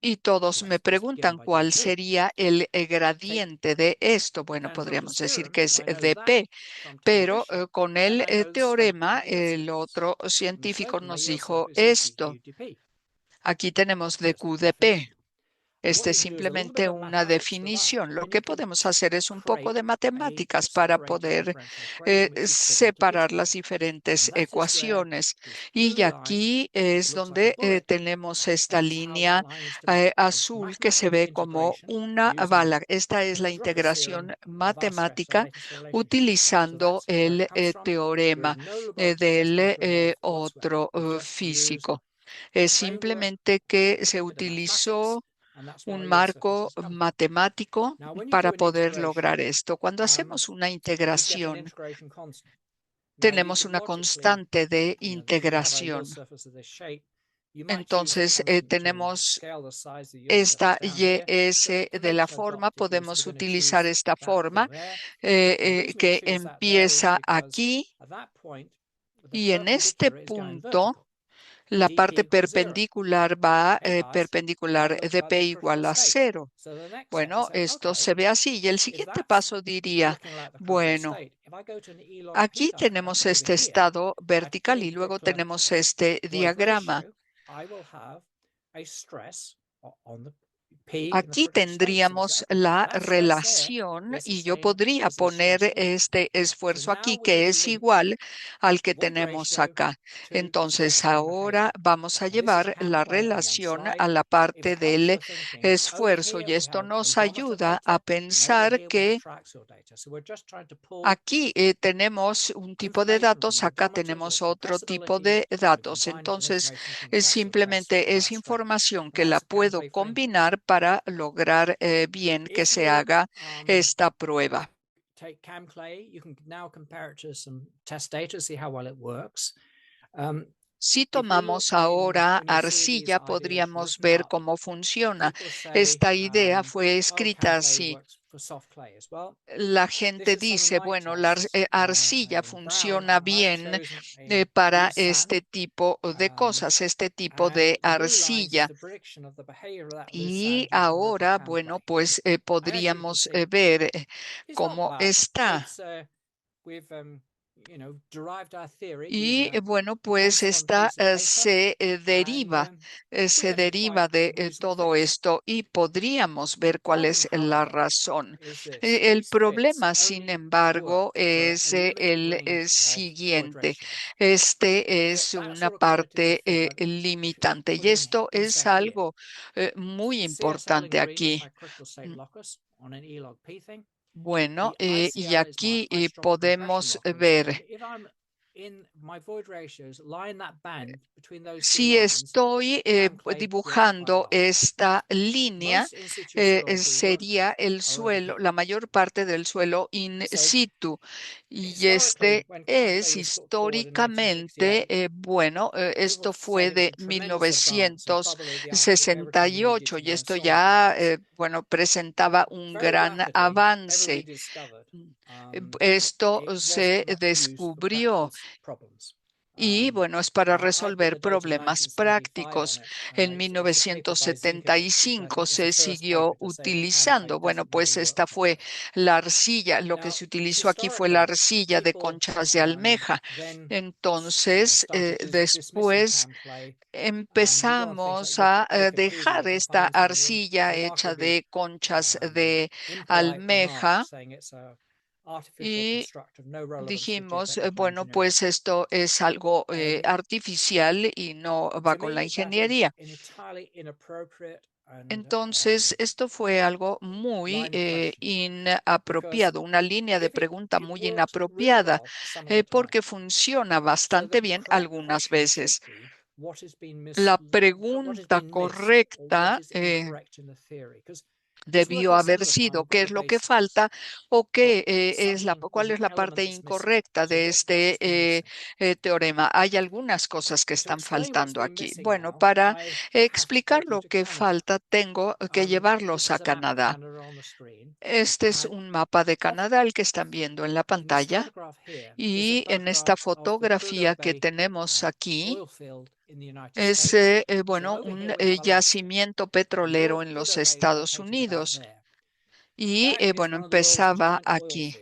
Y todos me preguntan cuál sería el gradiente de esto. Bueno, podríamos decir que es dp, pero con el teorema, el otro científico nos dijo esto. Aquí tenemos dq dp. Esta es simplemente una definición. Lo que podemos hacer es un poco de matemáticas para poder separar las diferentes ecuaciones. Y aquí es donde tenemos esta línea azul que se ve como una bala. Esta es la integración matemática utilizando el teorema del otro físico. Es simplemente que se utilizó un marco matemático para poder lograr esto. Cuando hacemos una integración, tenemos una constante de integración. Entonces, tenemos esta YS de la forma, podemos utilizar esta forma que empieza aquí y en este punto la parte perpendicular va perpendicular dp igual a 0. Bueno, esto se ve así. Y el siguiente paso diría, bueno, aquí tenemos este estado vertical y luego tenemos este diagrama. Aquí tendríamos la relación y yo podría poner este esfuerzo aquí que es igual al que tenemos acá. Entonces ahora vamos a llevar la relación a la parte del esfuerzo y esto nos ayuda a pensar que aquí tenemos un tipo de datos, acá tenemos otro tipo de datos. Entonces, simplemente es información que la puedo combinar para lograr bien que se haga esta prueba. Si tomamos ahora arcilla, podríamos ver cómo funciona. Esta idea fue escrita así. La gente dice, bueno, la arcilla funciona bien para este tipo de cosas, este tipo de arcilla. Y ahora, bueno, pues podríamos ver cómo está. Y bueno, pues esta se deriva de todo esto y podríamos ver cuál es la razón. El problema, sin embargo, es el siguiente. Este es una parte limitante y esto es algo muy importante aquí. Bueno, y aquí podemos ver si estoy dibujando esta línea, sería el suelo, la mayor parte del suelo in situ. Y este es históricamente, bueno, esto fue de 1968 y esto ya, bueno, presentaba un gran avance. Esto se descubrió. Y bueno, es para resolver problemas prácticos. En 1975 se siguió utilizando. Bueno, pues esta fue la arcilla. Lo que se utilizó aquí fue la arcilla de conchas de almeja. Entonces, después empezamos a dejar esta arcilla hecha de conchas de almeja. Y dijimos, bueno, pues esto es algo artificial y no va con la ingeniería. Entonces, esto fue algo muy inapropiado, una línea de pregunta muy inapropiada, porque funciona bastante bien algunas veces. La pregunta correcta debió haber sido qué es lo que falta o cuál es la parte incorrecta de este teorema. Hay algunas cosas que están faltando aquí. Bueno, para explicar lo que falta, tengo que llevarlos a Canadá. Este es un mapa de Canadá, el que están viendo en la pantalla. Y en esta fotografía que tenemos aquí, Es, bueno, un yacimiento petrolero en los Estados Unidos. Y, bueno, empezaba aquí.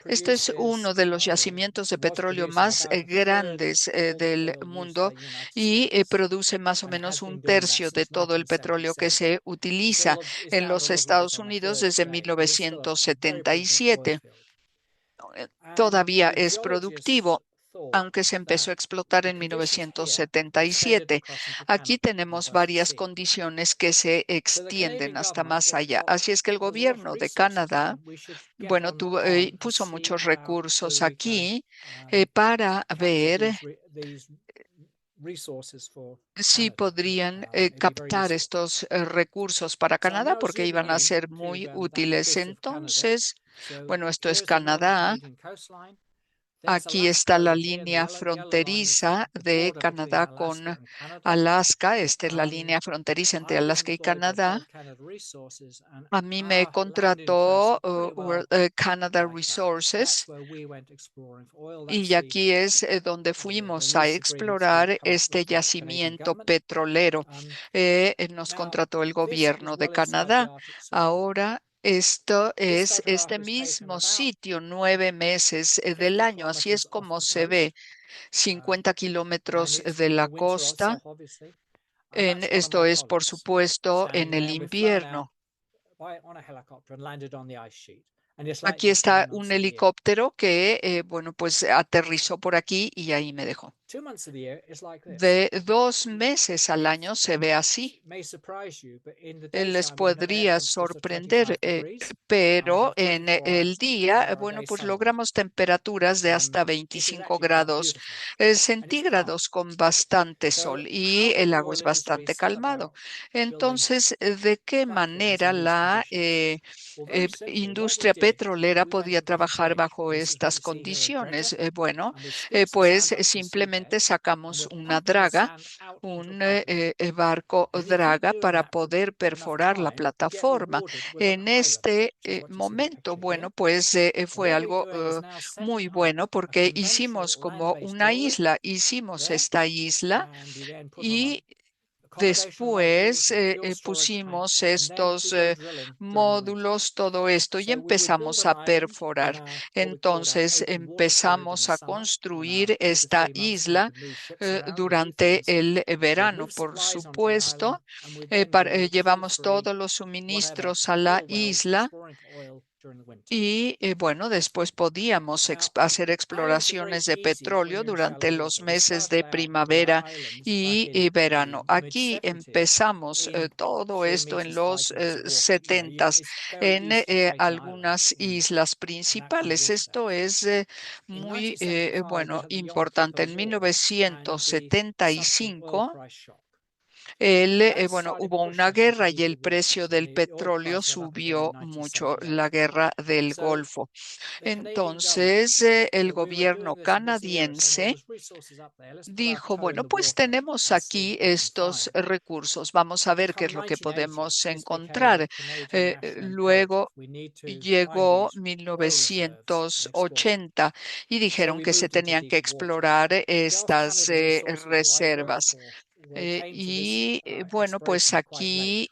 Este es uno de los yacimientos de petróleo más grandes del mundo y produce más o menos un tercio de todo el petróleo que se utiliza en los Estados Unidos desde 1977. Todavía es productivo, aunque se empezó a explotar en 1977. Aquí tenemos varias condiciones que se extienden hasta más allá. Así es que el gobierno de Canadá, bueno, puso muchos recursos aquí para ver si podrían captar estos recursos para Canadá, porque iban a ser muy útiles. Entonces, bueno, esto es Canadá. Aquí está la línea fronteriza de Canadá con Alaska. Esta es la línea fronteriza entre Alaska y Canadá. A mí me contrató Canada Resources y aquí es donde fuimos a explorar este yacimiento petrolero. Nos contrató el gobierno de Canadá. Ahora, esto es este mismo sitio 9 meses del año. Así es como se ve 50 kilómetros de la costa. Esto es, por supuesto, en el invierno. Aquí está un helicóptero que, bueno, pues aterrizó por aquí y ahí me dejó. De 2 meses al año se ve así. Les podría sorprender, pero en el día, bueno, pues logramos temperaturas de hasta 25 grados centígrados con bastante sol y el agua es bastante calmado. Entonces, ¿de qué manera la industria petrolera podía trabajar bajo estas condiciones? Bueno, pues simplemente sacamos una draga, un barco draga para poder perforar la plataforma. En este momento, bueno, pues fue algo muy bueno porque hicimos como una isla, hicimos esta isla y después pusimos estos módulos, todo esto, y empezamos a perforar. Entonces empezamos a construir esta isla durante el verano, por supuesto. Llevamos todos los suministros a la isla. Y bueno, después podíamos hacer exploraciones de petróleo durante los meses de primavera y verano. Aquí empezamos todo esto en los 70s en algunas islas principales. Esto es muy, bueno, importante. En 1975 bueno, hubo una guerra y el precio del petróleo subió mucho, la guerra del Golfo. Entonces, el gobierno canadiense dijo, bueno, pues tenemos aquí estos recursos, vamos a ver qué es lo que podemos encontrar. Luego llegó 1980 y dijeron que se tenían que explorar estas reservas. Bueno, pues aquí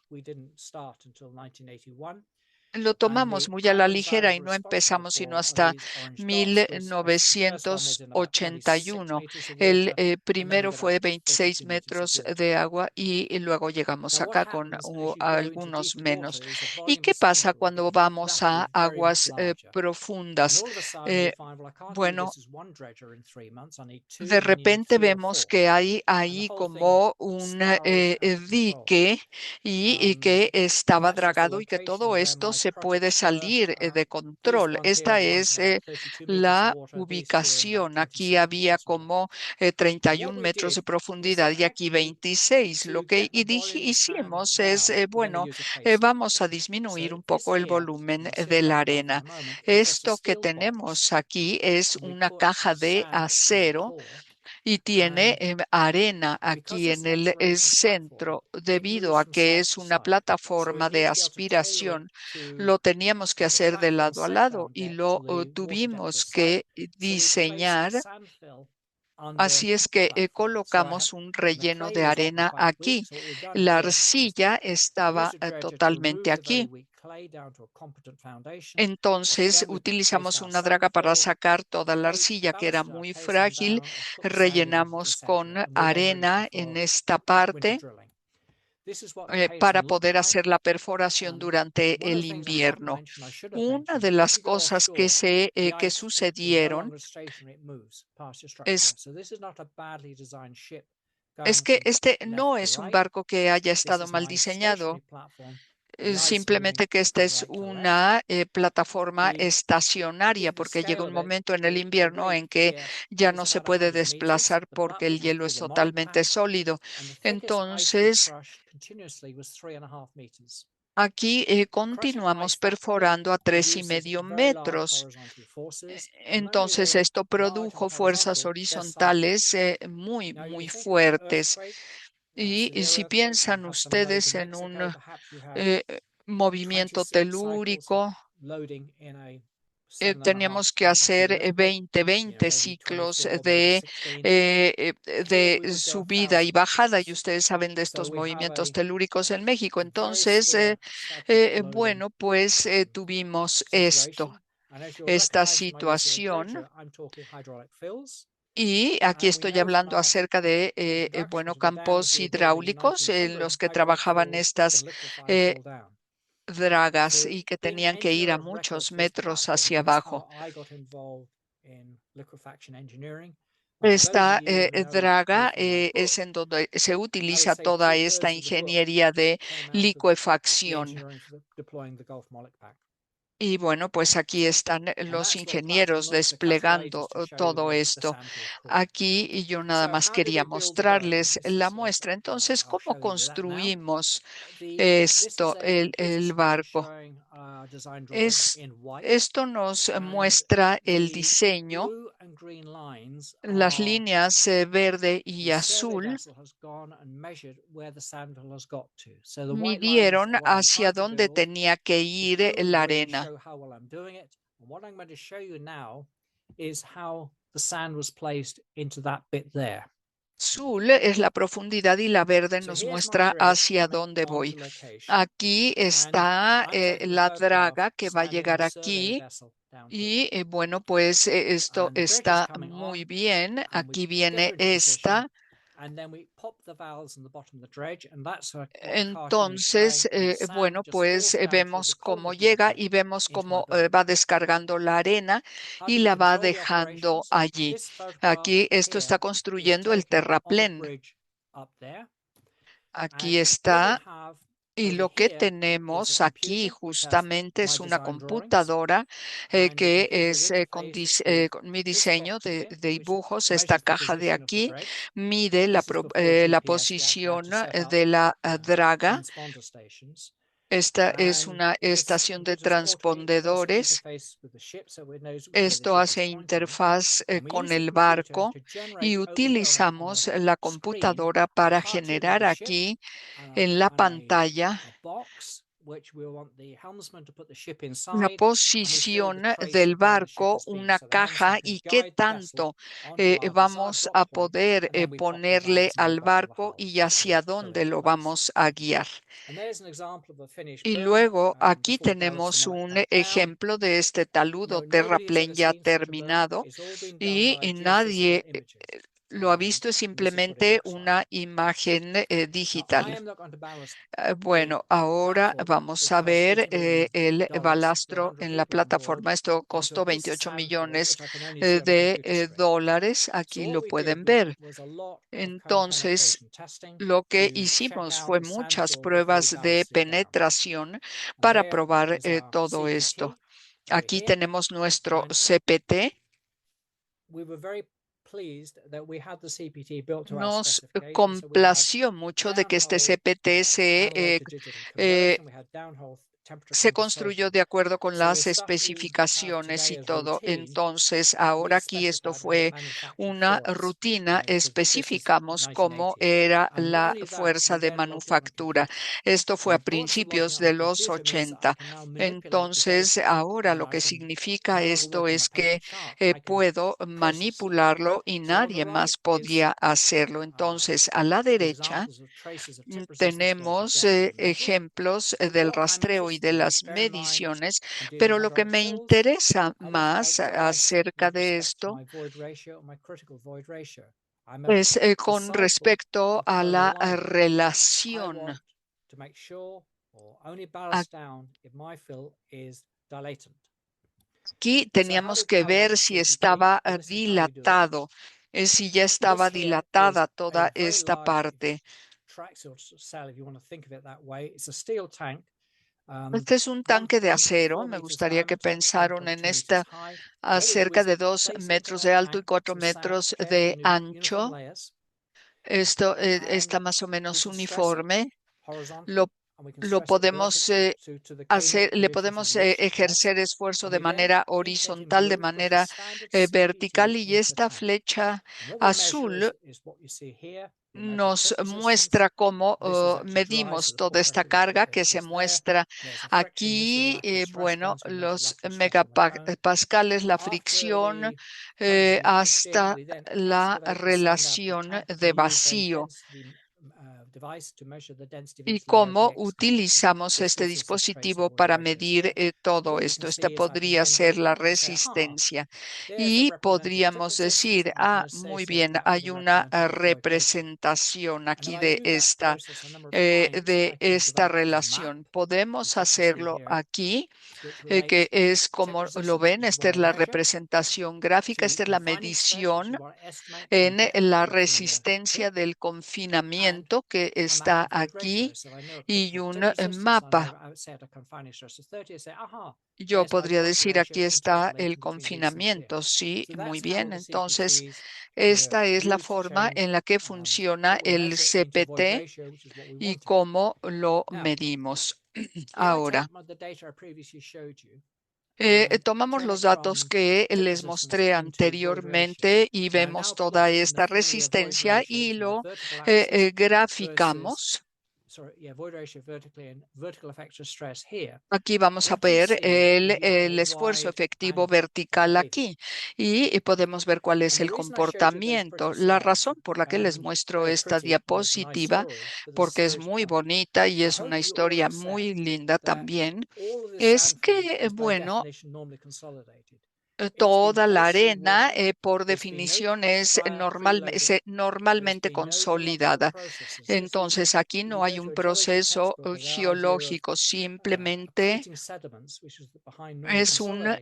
lo tomamos muy a la ligera y no empezamos sino hasta 1981. El primero fue 26 metros de agua y luego llegamos acá con algunos menos. ¿Y qué pasa cuando vamos a aguas profundas? Bueno, de repente vemos que hay ahí como un dique y que estaba dragado y que todo esto se puede salir de control. Esta es la ubicación. Aquí había como 31 metros de profundidad y aquí 26. Lo que hicimos es, bueno, vamos a disminuir un poco el volumen de la arena. Esto que tenemos aquí es una caja de acero y tiene arena aquí en el centro debido a que es una plataforma de aspiración. Lo teníamos que hacer de lado a lado y lo tuvimos que diseñar Así es que colocamos un relleno de arena aquí. La arcilla estaba totalmente aquí. Entonces utilizamos una draga para sacar toda la arcilla, que era muy frágil. Rellenamos con arena en esta parte para poder hacer la perforación durante el invierno. Una de las cosas que sucedieron es que este no es un barco que haya estado mal diseñado. Simplemente que esta es una plataforma estacionaria, porque llega un momento en el invierno en que ya no se puede desplazar porque el hielo es totalmente sólido. Entonces, aquí continuamos perforando a 3,5 metros. Entonces, esto produjo fuerzas horizontales muy, muy fuertes. Y si piensan ustedes en un movimiento telúrico, teníamos que hacer 20 ciclos de subida y bajada, y ustedes saben de estos movimientos telúricos en México. Entonces, bueno, pues tuvimos esta situación. Y aquí estoy hablando acerca de, bueno, campos hidráulicos en los que trabajaban estas dragas y que tenían que ir a muchos metros hacia abajo. Esta draga es en donde se utiliza toda esta ingeniería de licuefacción. Y bueno, pues aquí están los ingenieros desplegando todo esto. Aquí y yo nada más quería mostrarles la muestra. Entonces, ¿cómo construimos el barco? Esto nos muestra el diseño. Las líneas verde y azul midieron hacia dónde tenía que ir la arena. Azul es la profundidad y la verde nos muestra hacia dónde voy. Aquí está la draga que va a llegar aquí. Y bueno, pues esto está muy bien. Aquí viene esta. Entonces, bueno, pues vemos cómo llega y vemos cómo va descargando la arena y la va dejando allí. Aquí esto está construyendo el terraplén. Aquí está. Y lo que tenemos aquí justamente es una computadora que es con mi diseño de dibujos. Esta caja de aquí mide la posición de la draga. Esta es una estación de transpondedores. Esto hace interfaz con el barco y utilizamos la computadora para generar aquí en la pantalla la posición del barco, una caja y qué tanto vamos a poder ponerle al barco y hacia dónde lo vamos a guiar. Y luego aquí tenemos un ejemplo de este taludo terraplén ya terminado y nadie lo ha visto, es simplemente una imagen digital. Bueno, ahora vamos a ver el balastro en la plataforma. Esto costó 28 millones de dólares. Aquí lo pueden ver. Entonces, lo que hicimos fue muchas pruebas de penetración para probar todo esto. Aquí tenemos nuestro CPT. Nos complació mucho de que este CPT se se construyó de acuerdo con las especificaciones y todo. Entonces, ahora aquí esto fue una rutina. Especificamos cómo era la fuerza de manufactura. Esto fue a principios de los 80. Entonces, ahora lo que significa esto es que puedo manipularlo y nadie más podía hacerlo. Entonces, a la derecha tenemos ejemplos del rastreo y de las mediciones, pero lo que me interesa más acerca de esto es con respecto a la relación. Aquí teníamos que ver si estaba dilatado, si ya estaba dilatada toda esta parte. Este es un tanque de acero. Me gustaría que pensaran en esta a cerca de 2 metros de alto y 4 metros de ancho. Esto está más o menos uniforme. Lo podemos hacer, le podemos ejercer esfuerzo de manera horizontal, de manera vertical, y esta flecha azul nos muestra cómo medimos toda esta carga que se muestra aquí. Bueno, los megapascales, la fricción, hasta la relación de vacío. Y cómo utilizamos este dispositivo para medir todo esto. Esta podría ser la resistencia. Y podríamos decir, muy bien, hay una representación aquí de esta relación. Podemos hacerlo aquí, que es como lo ven. Esta es la representación gráfica, esta es la medición en la resistencia del confinamiento que está aquí y un mapa. Yo podría decir, aquí está el confinamiento. Sí, muy bien. Entonces, esta es la forma en la que funciona el CPT y cómo lo medimos. Ahora, tomamos los datos que les mostré anteriormente y vemos toda esta resistencia y lo graficamos. Aquí vamos a ver el esfuerzo efectivo vertical aquí y podemos ver cuál es el comportamiento. La razón por la que les muestro esta diapositiva, porque es muy bonita y es una historia muy linda también, es que, bueno, toda la arena, por definición, es normalmente consolidada. Entonces, aquí no hay un proceso geológico, simplemente es un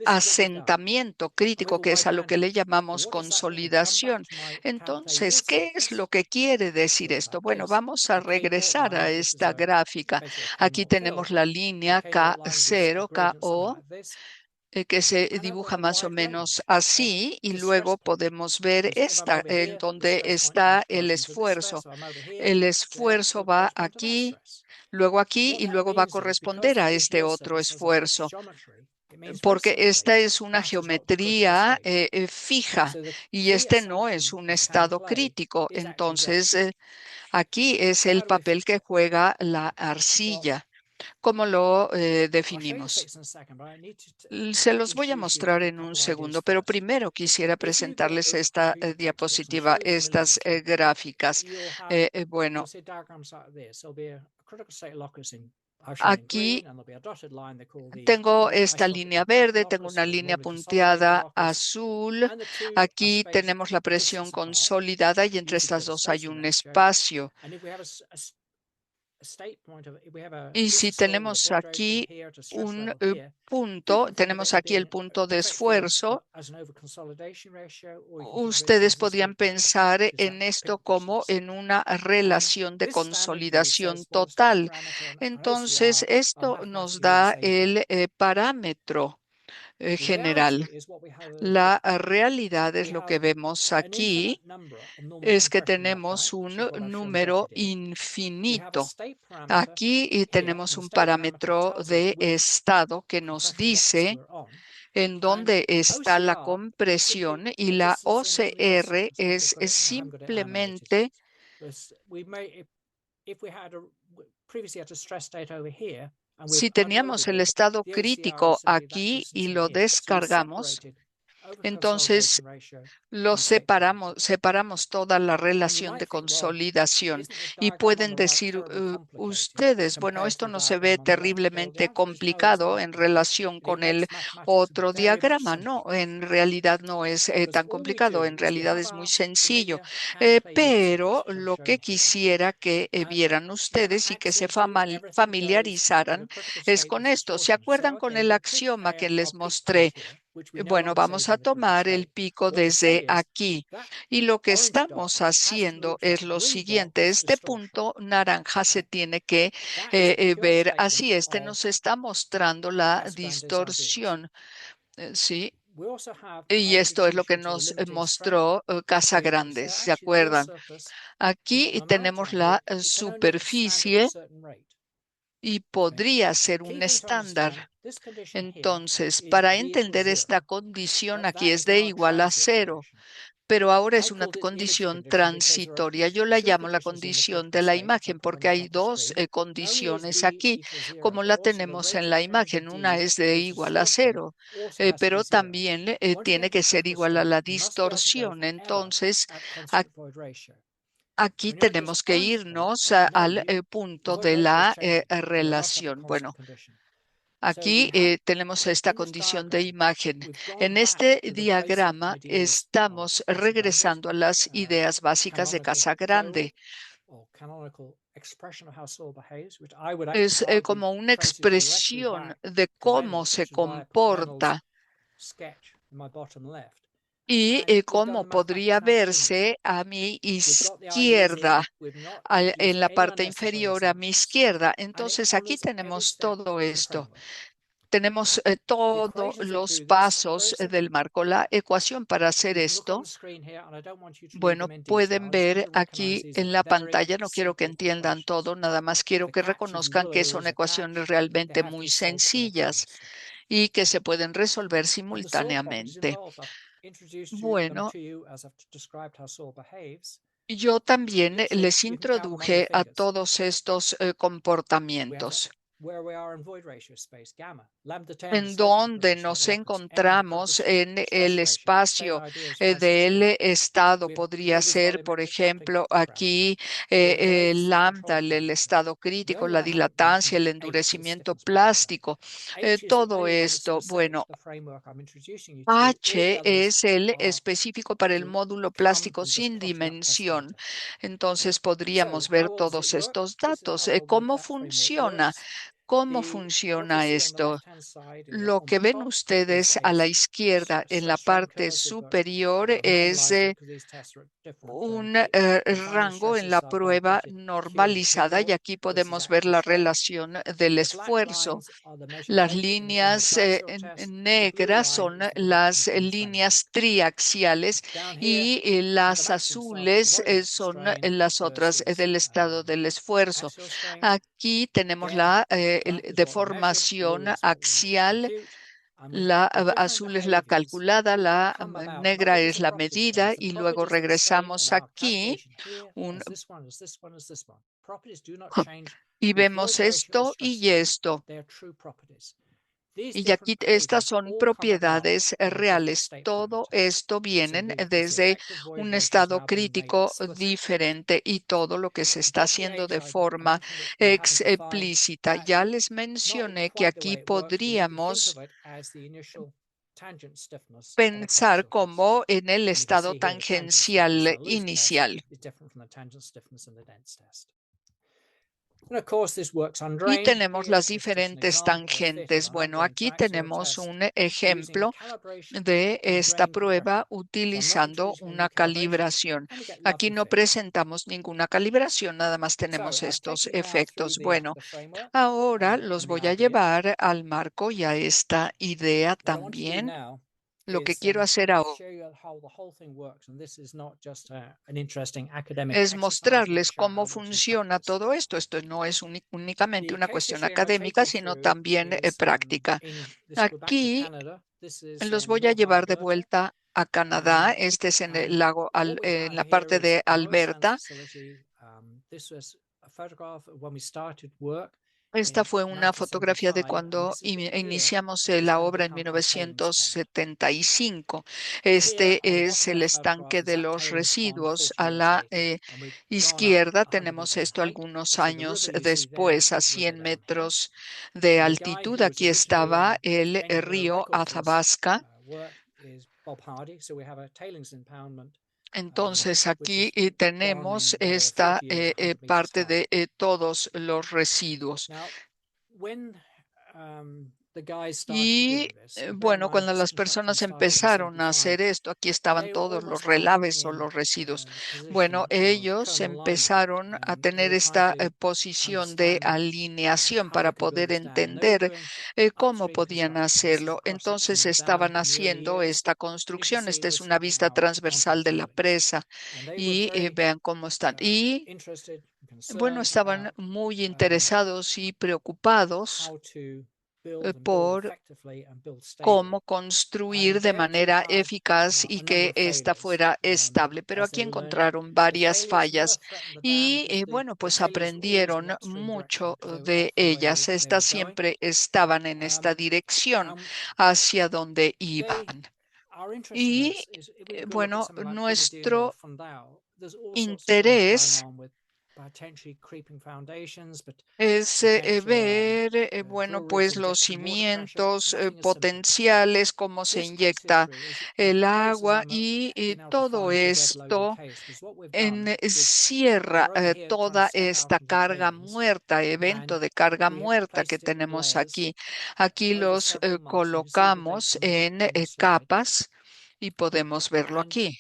asentamiento crítico, que es a lo que le llamamos consolidación. Entonces, ¿qué es lo que quiere decir esto? Bueno, vamos a regresar a esta gráfica. Aquí tenemos la línea K0, KO, que se dibuja más o menos así, y luego podemos ver esta, en donde está el esfuerzo. El esfuerzo va aquí y luego va a corresponder a este otro esfuerzo, porque esta es una geometría fija y este no es un estado crítico. Entonces, aquí es el papel que juega la arcilla. ¿Cómo lo definimos? Se los voy a mostrar en un segundo, pero primero quisiera presentarles esta diapositiva, estas gráficas. Bueno, aquí tengo esta línea verde, tengo una línea punteada azul. Aquí tenemos la presión consolidada y entre estas dos hay un espacio. Y si tenemos aquí un punto, tenemos aquí el punto de esfuerzo, ustedes podrían pensar en esto como en una relación de consolidación total. Entonces, esto nos da el parámetro general. La realidad es lo que vemos aquí, es que tenemos un número infinito. Aquí tenemos un parámetro de estado que nos dice en dónde está la compresión y la OCR es simplemente si teníamos el estado crítico aquí y lo descargamos, entonces separamos toda la relación de consolidación y pueden decir ustedes, bueno, esto no se ve terriblemente complicado en relación con el otro diagrama. No, en realidad no es tan complicado, en realidad es muy sencillo. Pero lo que quisiera que vieran ustedes y que se familiarizaran es con esto. ¿Se acuerdan con el axioma que les mostré? Bueno, vamos a tomar el pico desde aquí y lo que estamos haciendo es lo siguiente. Este punto naranja se tiene que ver así. Este nos está mostrando la distorsión. Sí. Y esto es lo que nos mostró Casagrande, ¿se acuerdan? Aquí tenemos la superficie y podría ser un estándar. Entonces, para entender esta condición, aquí es de igual a 0, pero ahora es una condición transitoria. Yo la llamo la condición de la imagen porque hay dos condiciones aquí, como la tenemos en la imagen. Una es de igual a 0, pero también tiene que ser igual a la distorsión. Entonces, aquí tenemos que irnos al punto de la relación. Bueno, aquí tenemos esta condición de imagen. En este diagrama estamos regresando a las ideas básicas de Casagrande. Es como una expresión de cómo se comporta y cómo podría verse a mi izquierda, en la parte inferior a mi izquierda. Entonces, aquí tenemos todo esto. Tenemos todos los pasos del marco. La ecuación para hacer esto, bueno, pueden ver aquí en la pantalla. No quiero que entiendan todo, nada más quiero que reconozcan que son ecuaciones realmente muy sencillas y que se pueden resolver simultáneamente. Bueno, yo también les introduje a todos estos comportamientos. En donde nos encontramos en el espacio del estado. Podría ser, por ejemplo, aquí lambda, el estado crítico, la dilatancia, el endurecimiento plástico, todo esto. Bueno, H es el específico para el módulo plástico sin dimensión. Entonces podríamos ver todos estos datos. ¿Cómo funciona? ¿Cómo funciona esto? Lo que ven ustedes a la izquierda en la parte superior es un rango en la prueba normalizada y aquí podemos ver la relación del esfuerzo. Las líneas negras son las líneas triaxiales y las azules son las otras del estado del esfuerzo. Aquí tenemos la deformación axial. La azul es la calculada, la negra es la medida y luego regresamos aquí y vemos esto y esto. Y aquí estas son propiedades reales. Todo esto viene desde un estado crítico diferente y todo lo que se está haciendo de forma explícita. Ya les mencioné que aquí podríamos pensar como en el estado tangencial inicial. And of course, this works Y undrained. tenemos Here las is just an diferentes example of fitting tangentes. an Bueno, undrained aquí track to a tenemos test un using ejemplo calibration de and esta drain prueba compression. utilizando una calibración. And we get Aquí lovely no fits. presentamos ninguna calibración, nada más So tenemos I've estos taken you now efectos. through Bueno, the framework ahora and los the voy a ideas. llevar al marco y a esta idea What I want to do también. now Lo que is quiero hacer ahora show you how the whole thing works. And this is not just an interesting academic es exercise, but mostrarles to show how cómo it works in funciona practice. todo esto. Esto no es únicamente The una case cuestión history I'm going to take académica, you sino through también is práctica. this go back to Aquí Canada. This is los in voy a Northern llevar de Alberta. vuelta a Canadá. And, Este es en el lago, what we en have la here parte is de an oil sands Alberta. facility. This was a photograph of when we started work Esta in fue una fotografía de 1975, and cuando this is the year iniciamos it was la going to obra en become our tailings pond. 1975. Here Este on the es bottom el left photograph estanque is de that los tailings pond residuos. 40 A years la later, and we've gone up izquierda 100 tenemos meters in esto height. algunos So the años river you see there después, is a the 100 river down here. metros de And the guide altitud. who was Aquí originally estaba el engineering the río record for this Athabasca. work is Bob Hardy. So we have a tailings impoundment Entonces which aquí has gone tenemos in there esta 40 years at 100 meters parte high. de todos los residuos. Now, when the guys started Y doing this, bear in bueno, mind cuando this las construction personas started in empezaron a 75, hacer esto, aquí estaban they were todos los almost like relaves o in los residuos. the Bueno, position of ellos Colonel Lyman, empezaron a and they tener were trying esta to posición de understand alineación how para they could build poder this dam. And they were entender doing cómo upstream podían construction. This is a hacerlo. cross-section Entonces of the dam estaban in the early haciendo years. esta And you can construcción. see Esta es we're una sitting vista now onto transversal de la tailings. presa And they were y very vean cómo están. Y interested and bueno, concerned estaban about muy interesados y preocupados how to build and build por effectively and build stably. cómo construir And de they actually manera had eficaz a y number que of esta failures fuera estable. Pero as aquí they learned. encontraron The varias failures never fallas threatened the dam y because bueno, the pues failures always in aprendieron the upstream direction mucho because they were de off the way ellas. they Estas were going. siempre estaban en esta dirección hacia donde iban. Our interest in Y this is if we look at bueno, something like Brumadinho or nuestro Fundão, there's all sorts of things interés going on with potentially creeping foundations, but es potential ver, drill bueno, rigs pues los injecting water pressure. cimientos Nothing is simple. potenciales, cómo se This case inyecta history is el closes agua on the y being able to todo find the dead loaded esto case, because what we've done is cierra we're over here trying to toda step out esta of the carga tailings, muerta, evento and de carga we muerta que placed it in tenemos layers aquí. Aquí over los several months. You can see the colocamos dates en on the slide. capas y podemos verlo And aquí.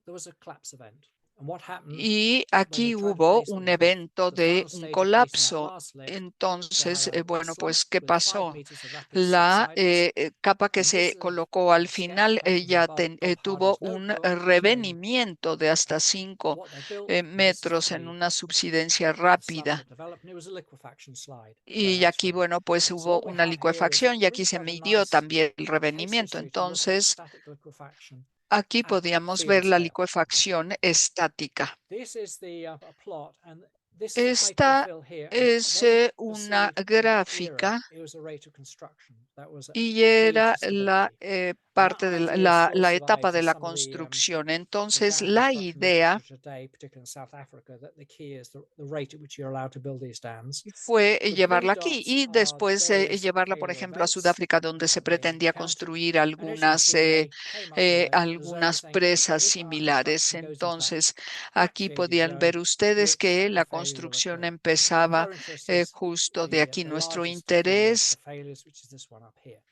there was a collapse event. And what happened Y when aquí they tried to hubo place it un was evento the de final un stage of placing that colapso. last lick, they Entonces, had a bueno, slump pues, ¿qué with 5 pasó? meters of rapid La subsidence. capa que And this se is colocó al a sketch final taken ya from Bob tuvo Hardy's un notebook showing revenimiento de hasta 5 what they built. And this is metros en the una subsidencia slump rápida. that developed. And it was a liquefaction slide. Y aquí, Actually, bueno, pues so hubo what we una have here is licuefacción y aquí really se quite a midió nice también el case revenimiento. history to look at Entonces, static liquefaction aquí at podíamos field ver la scale. licuefacción estática. This is the a plot, and this is the height of the Esta fill here. And es they una perceived in that gráfica era it was the rate of construction that was y key era to la stability. parte de And that la idea still etapa survives de in la some of the construcción. Entonces, dam la construction idea literature today, particularly in South Africa, that the key is the rate at which you're allowed to build these dams. fue The blue llevarla aquí dots y are después various llevarla, por failure ejemplo, a events Sudáfrica, donde se they pretendía encountered. construir And as you can see, they came up with a zone algunas saying, presas if our similares. construction goes into that Entonces, black aquí shaded podían ver zone, ustedes que the la failure will construcción occur. And empezaba our interest is justo de aquí. the Nuestro largest of the interés failures, which is this one up here.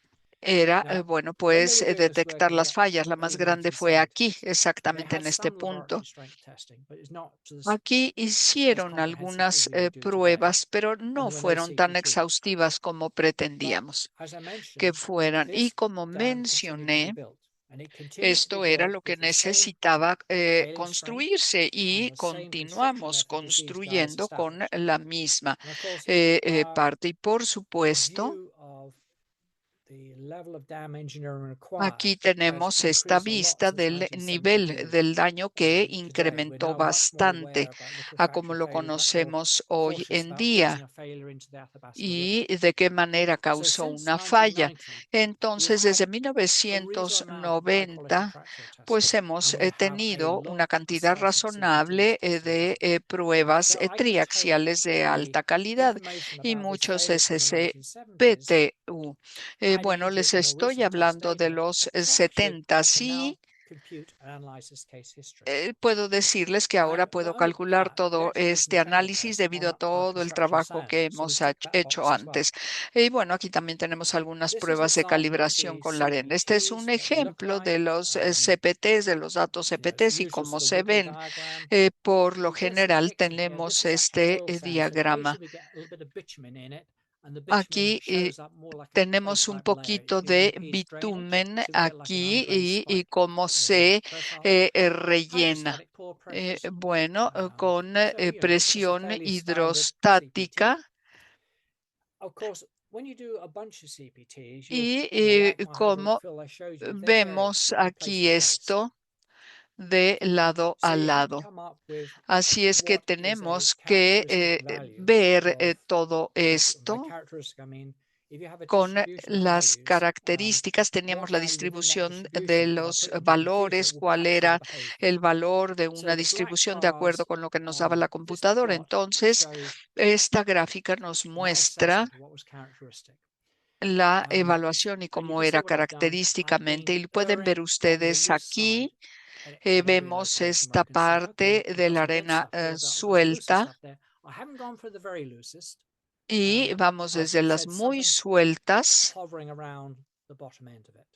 era, Now, bueno, when they pues were doing this work detectar in las the fallas. La más early grande fue aquí, 1970s, they exactamente had en este some punto. laboratory strength testing, but it's not as Aquí hicieron comprehensive as algunas we would do today. pruebas, pero And no there were no fueron tan CPTs. exhaustivas como But pretendíamos as I que mentioned, fueran. Y this como dam continued to mencioné, be built. And it continues to be esto era built lo que with the same necesitaba failure strength construirse and y the same construction continuamos method as these guys construyendo con established. la misma And of course, parte. Y por supuesto, view of the level of dam engineering required aquí has tenemos esta increased a lot vista since del nivel 1972 del daño que today. We're incrementó now much more bastante aware about a como liquefaction lo failures, much more conocemos hoy cautious en about día causing a failure into the Athabasca River. y de qué manera So causó since una falla. 1990, we've Entonces, had desde a reasonable amount of high quality 1990, track flow testing, pues hemos and we have a tenido lot una of cantidad seismic razonable CPTs to de date. pruebas So I can take triaxiales de the alta calidad information y about this muchos failure from the 1970s, SSPTU. adding Bueno, into it les the more estoy recent test hablando de data los to actually 70 I can now y compute and analyze this case history. Puedo decirles que ahora And puedo not only calcular that, we todo actually did some este training análisis tests on debido a our todo el construction trabajo que sand, so we hemos ticked that hecho box as well. antes. Y bueno, aquí también tenemos algunas This is an pruebas de example of calibración the con la arena. Este es CPTs, un what they look ejemplo de like. los CPTs, de los datos You know, CPTs y usual cómo sort of se Whitney ven. diagram. Por lo We get some general mix in here. This tenemos is actually este oil sand, so diagrama. occasionally we get a little bit of bitumen in it, and the bitumen Aquí shows up more like a tenemos un clay-type layer. poquito It de impedes drainage, bitumen so we get like an aquí undrained y spike cómo se profile. rellena. Hydrostatic pore pressures. Bueno, con So, you know, this is a presión fairly standard hidrostática. CPT. Of course, when you do a bunch of CPTs, Y like my como hydrophil I showed you, they vary vemos from place aquí to place. esto de lado So a you have to lado. come up with Así es que what is a tenemos characteristic que value ver of todo this. By esto characteristic, I mean, if you have a con distribution of las values, características. Teníamos what la value within that distribución de distribution, if I los put it into a computer, valores, will cuál capture the era behavior. el valor de So una the black distribución de acuerdo bars con lo que nos daba on la this computadora. plot Entonces, show esta gráfica nos my muestra assessment of what was characteristic. la evaluación y And you cómo can see era what I've done. I've característicamente. been Y pueden ver erring on the ustedes loose aquí, side at every vemos location where esta I can say, parte okay, I've de got la some dense arena stuff here, I've got some looser suelta stuff there. I haven't gone for the very loosest. y vamos I've desde las said muy something sueltas hovering around the bottom end of it.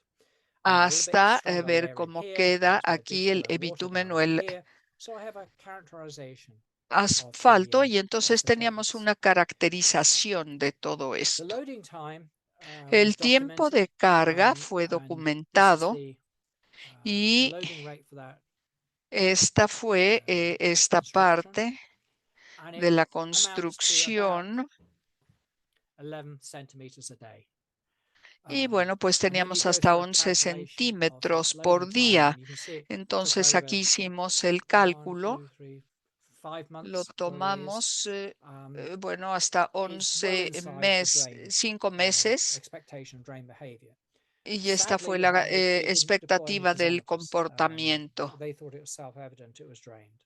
A little bit hasta stronger ver layer in cómo here, queda perhaps more aquí el bitumen bitumen o down el here. So I have a characterization asfalto, y entonces of the teníamos phase. una caracterización de todo The esto. loading time El was tiempo documented, de carga fue and this is documentado the y loading rate for that esta fue esta construction, parte and de it la amounts to about construcción. 11 centimeters a day. Y bueno, pues And here you teníamos go hasta through a 11 calculation of centímetros that por loading time, día. and you can see it took Entonces aquí over hicimos el 1, cálculo, 2, 3, 5 lo months, whatever it is. tomamos, bueno, hasta It's well 11 inside the drain 5 meses. expectation of drain behavior. Y esta Sadly, fue what la happened is they didn't deploy any expectativa del presenters. comportamiento. They thought it was self-evident it was drained.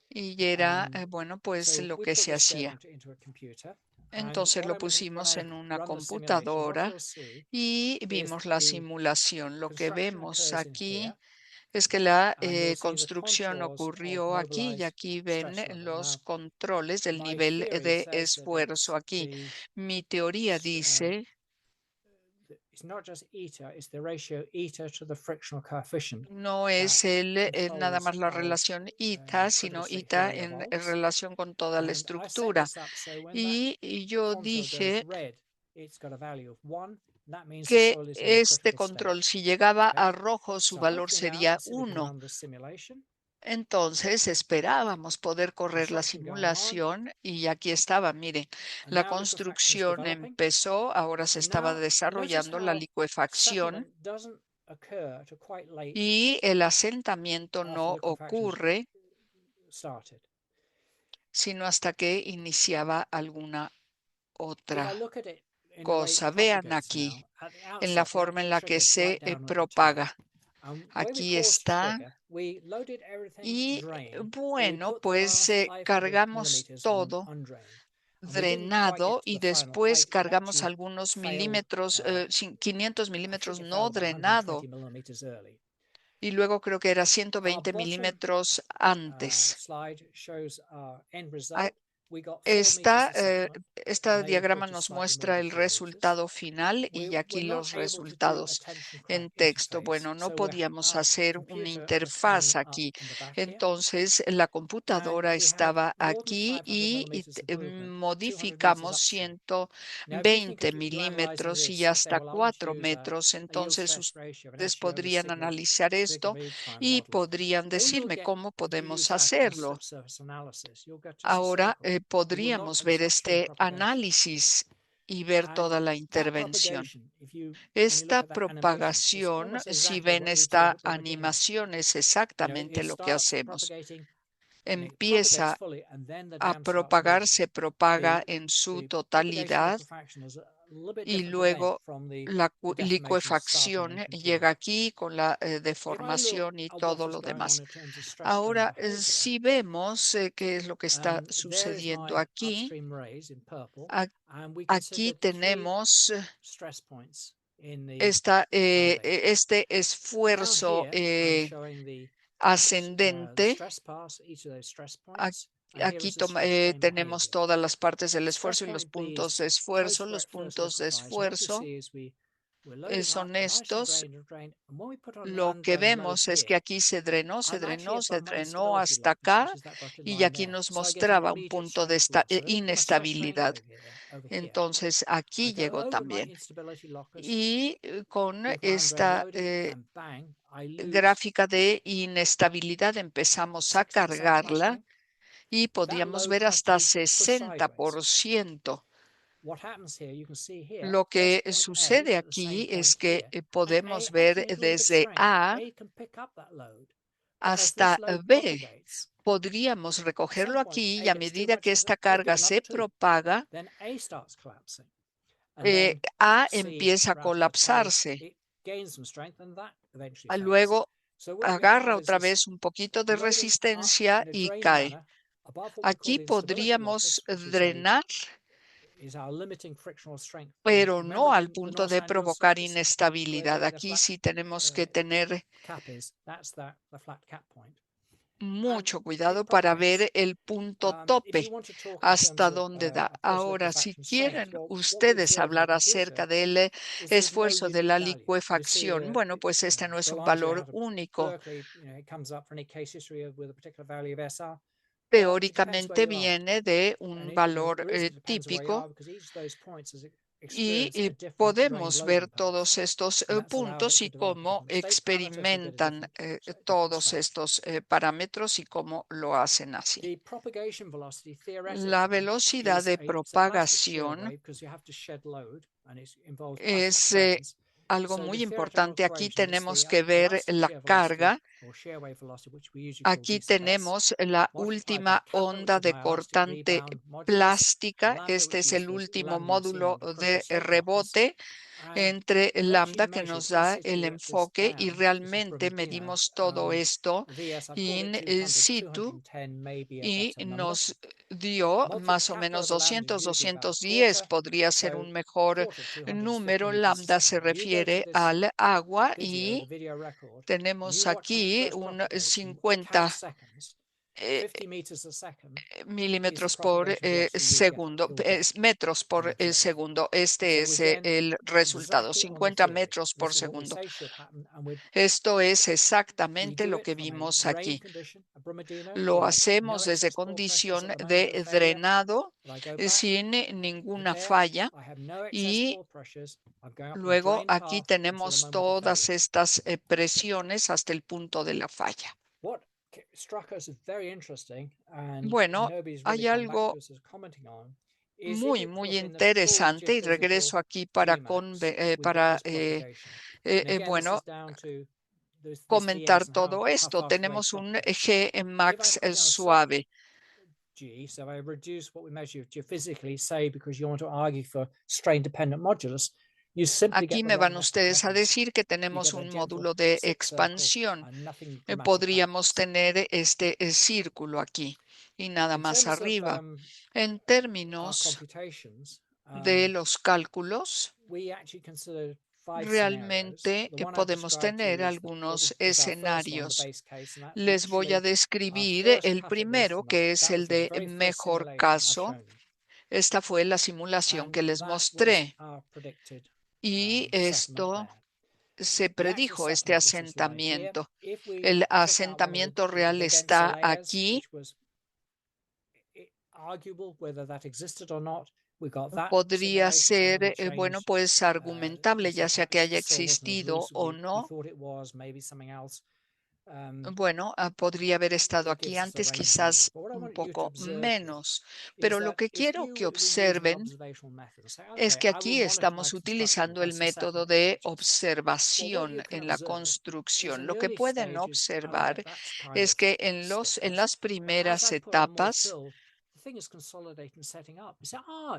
Y era, bueno, pues So lo we que put se this data hacía. into a computer, and Entonces lo when pusimos I en una run the simulation, what computadora you'll see y is vimos that la the simulación. Lo que construction vemos occurs in aquí here, es que la and you'll see the construcción contours of ocurrió aquí, y mobilized aquí ven stress level. los Now, controles del my nivel theory de says that esfuerzo aquí. Mi teoría dice it's not just eta, it's the ratio eta to the frictional coefficient. no es nada más la of, relación eta, sino critical eta theory of en volts. relación con toda la And I set estructura. this up so when Y yo contour goes dije red, it's got a value of 1. That means the que soil is in a este critical control, state. si llegaba Okay. a rojo, su So valor hopefully now, sería let's see if we can 1. run the simulation. Entonces esperábamos poder correr la Construction going on. simulación y aquí estaba, miren, And la now liquefaction is construcción developing. empezó, ahora se And estaba now notice desarrollando la how licuefacción settlement doesn't occur till quite late y el asentamiento after no liquefaction ocurre started. sino hasta que iniciaba alguna If I otra look at it in the way it cosa. Vean propagates aquí now, at the en la outset, the forma en actual la sugar que is se right down at the top. propaga. And the way we Aquí caused está. sugar, we loaded everything Y drained, but we bueno, put the pues last 500 cargamos millimeters todo on undrained. And we didn't quite drenado get to y the final después height. It cargamos actually algunos failed, milímetros, 500 I milímetros think it no failed about drenado. 120 millimeters early. Y luego creo que era Our 120 bottom milímetros antes. slide shows our end result. We got 4 Esta, meters of settlement. este and they diagrama reported nos slightly more muestra than el 4 meters. resultado final y We're aquí not los able to do a resultados tension en crack texto. interface, Bueno, no so podíamos our hacer una computer was interfaz hanging up aquí. in the back here. Entonces, la computadora And we had estaba more than aquí 500 y millimeters of movement, 200 meters modificamos upstream. Now, if you think 120 of you analyzing milímetros y this, you say, hasta well, I want to 4 use metros. a yield Entonces, stress ratio of an ustedes actually over podrían sigma analizar esto prime y model. podrían All you'll decirme get cómo if you podemos use that hacerlo. subsurface analysis, you'll get just a Ahora circle. You will not podríamos get this ver upstream este propagation. análisis y ver And toda la that intervención. propagation, when you look Esta at that animation, is propagación, almost si exactly ven what we esta taught in the beginning. animación, es You know, exactamente it lo que starts hacemos. propagating, and it propagates Empieza fully, and then the a dam starts propagar, moving. se propaga The en su propagation totalidad liquefaction is a little bit y different event luego from the la deformation starting licuefacción and continuing. llega aquí con la If I look deformación y at what todo is lo going on demás. in terms of stress strain Ahora, behavior, si vemos qué es lo que está there is sucediendo my aquí, upstream rays in purple, a- and we aquí considered 3 tenemos stress points este esfuerzo ascendente. Aquí tenemos todas las partes del esfuerzo y los puntos de esfuerzo. Los puntos de esfuerzo son estos. Lo que vemos es que aquí se drenó hasta acá y aquí nos mostraba un punto de inestabilidad. Entonces aquí llegó también. Y con esta gráfica de inestabilidad empezamos a cargarla y podíamos ver hasta 60%. Lo que sucede aquí es que podemos ver desde A hasta B. Podríamos recogerlo aquí y a medida que esta carga se propaga, A empieza a colapsarse. Luego agarra otra vez un poquito de resistencia y cae. Aquí podríamos drenar, pero no al punto de provocar inestabilidad. Aquí sí tenemos que tener mucho cuidado para ver el punto tope, hasta dónde da. Ahora, si quieren ustedes hablar acerca del esfuerzo de la licuefacción, bueno, pues este no es un valor único. Teóricamente viene de un valor típico y podemos ver todos estos puntos y cómo experimentan todos estos parámetros y cómo lo hacen así. La velocidad de propagación es algo muy importante. Aquí tenemos que ver la carga. Aquí tenemos la última onda de cortante plástica. Este es el último módulo de rebote entre lambda que nos da el enfoque y realmente medimos todo esto in situ y nos dio más o menos 200, 210 podría ser un mejor número. Lambda se refiere al agua y tenemos aquí un 50 milímetros por segundo, metros por segundo. Este es el resultado, 50 metros por segundo. Esto es exactamente lo que vimos aquí. Lo hacemos desde condición de drenado sin ninguna falla y luego aquí tenemos todas estas presiones hasta el punto de la falla. Bueno, hay algo muy interesante y regreso aquí para comentar todo esto. Tenemos un G max suave. Aquí me van ustedes a decir que tenemos un módulo de expansión. Podríamos tener este círculo aquí y nada más arriba. En términos de los cálculos, realmente podemos tener algunos escenarios. Les voy a describir el primero, que es el de mejor caso. Esta fue la simulación que les mostré. Y esto se predijo, este asentamiento. El asentamiento real está aquí. Podría ser, bueno, pues argumentable, ya sea que haya existido o no. Bueno, podría haber estado aquí antes, quizás un poco menos, pero lo que quiero que observen es que aquí estamos utilizando el método de observación en la construcción. Lo que pueden observar es que en las primeras etapas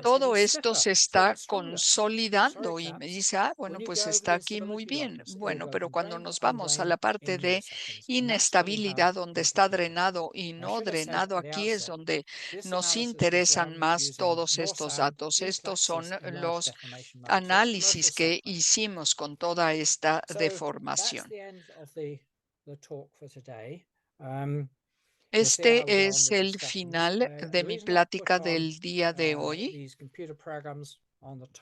todo esto se está consolidando y me dice, bueno, pues está aquí muy bien. Bueno, pero cuando nos vamos a la parte de inestabilidad, donde está drenado y no drenado, aquí es donde nos interesan más todos estos datos. Estos son los análisis que hicimos con toda esta deformación. Este es el final de mi plática del día de hoy.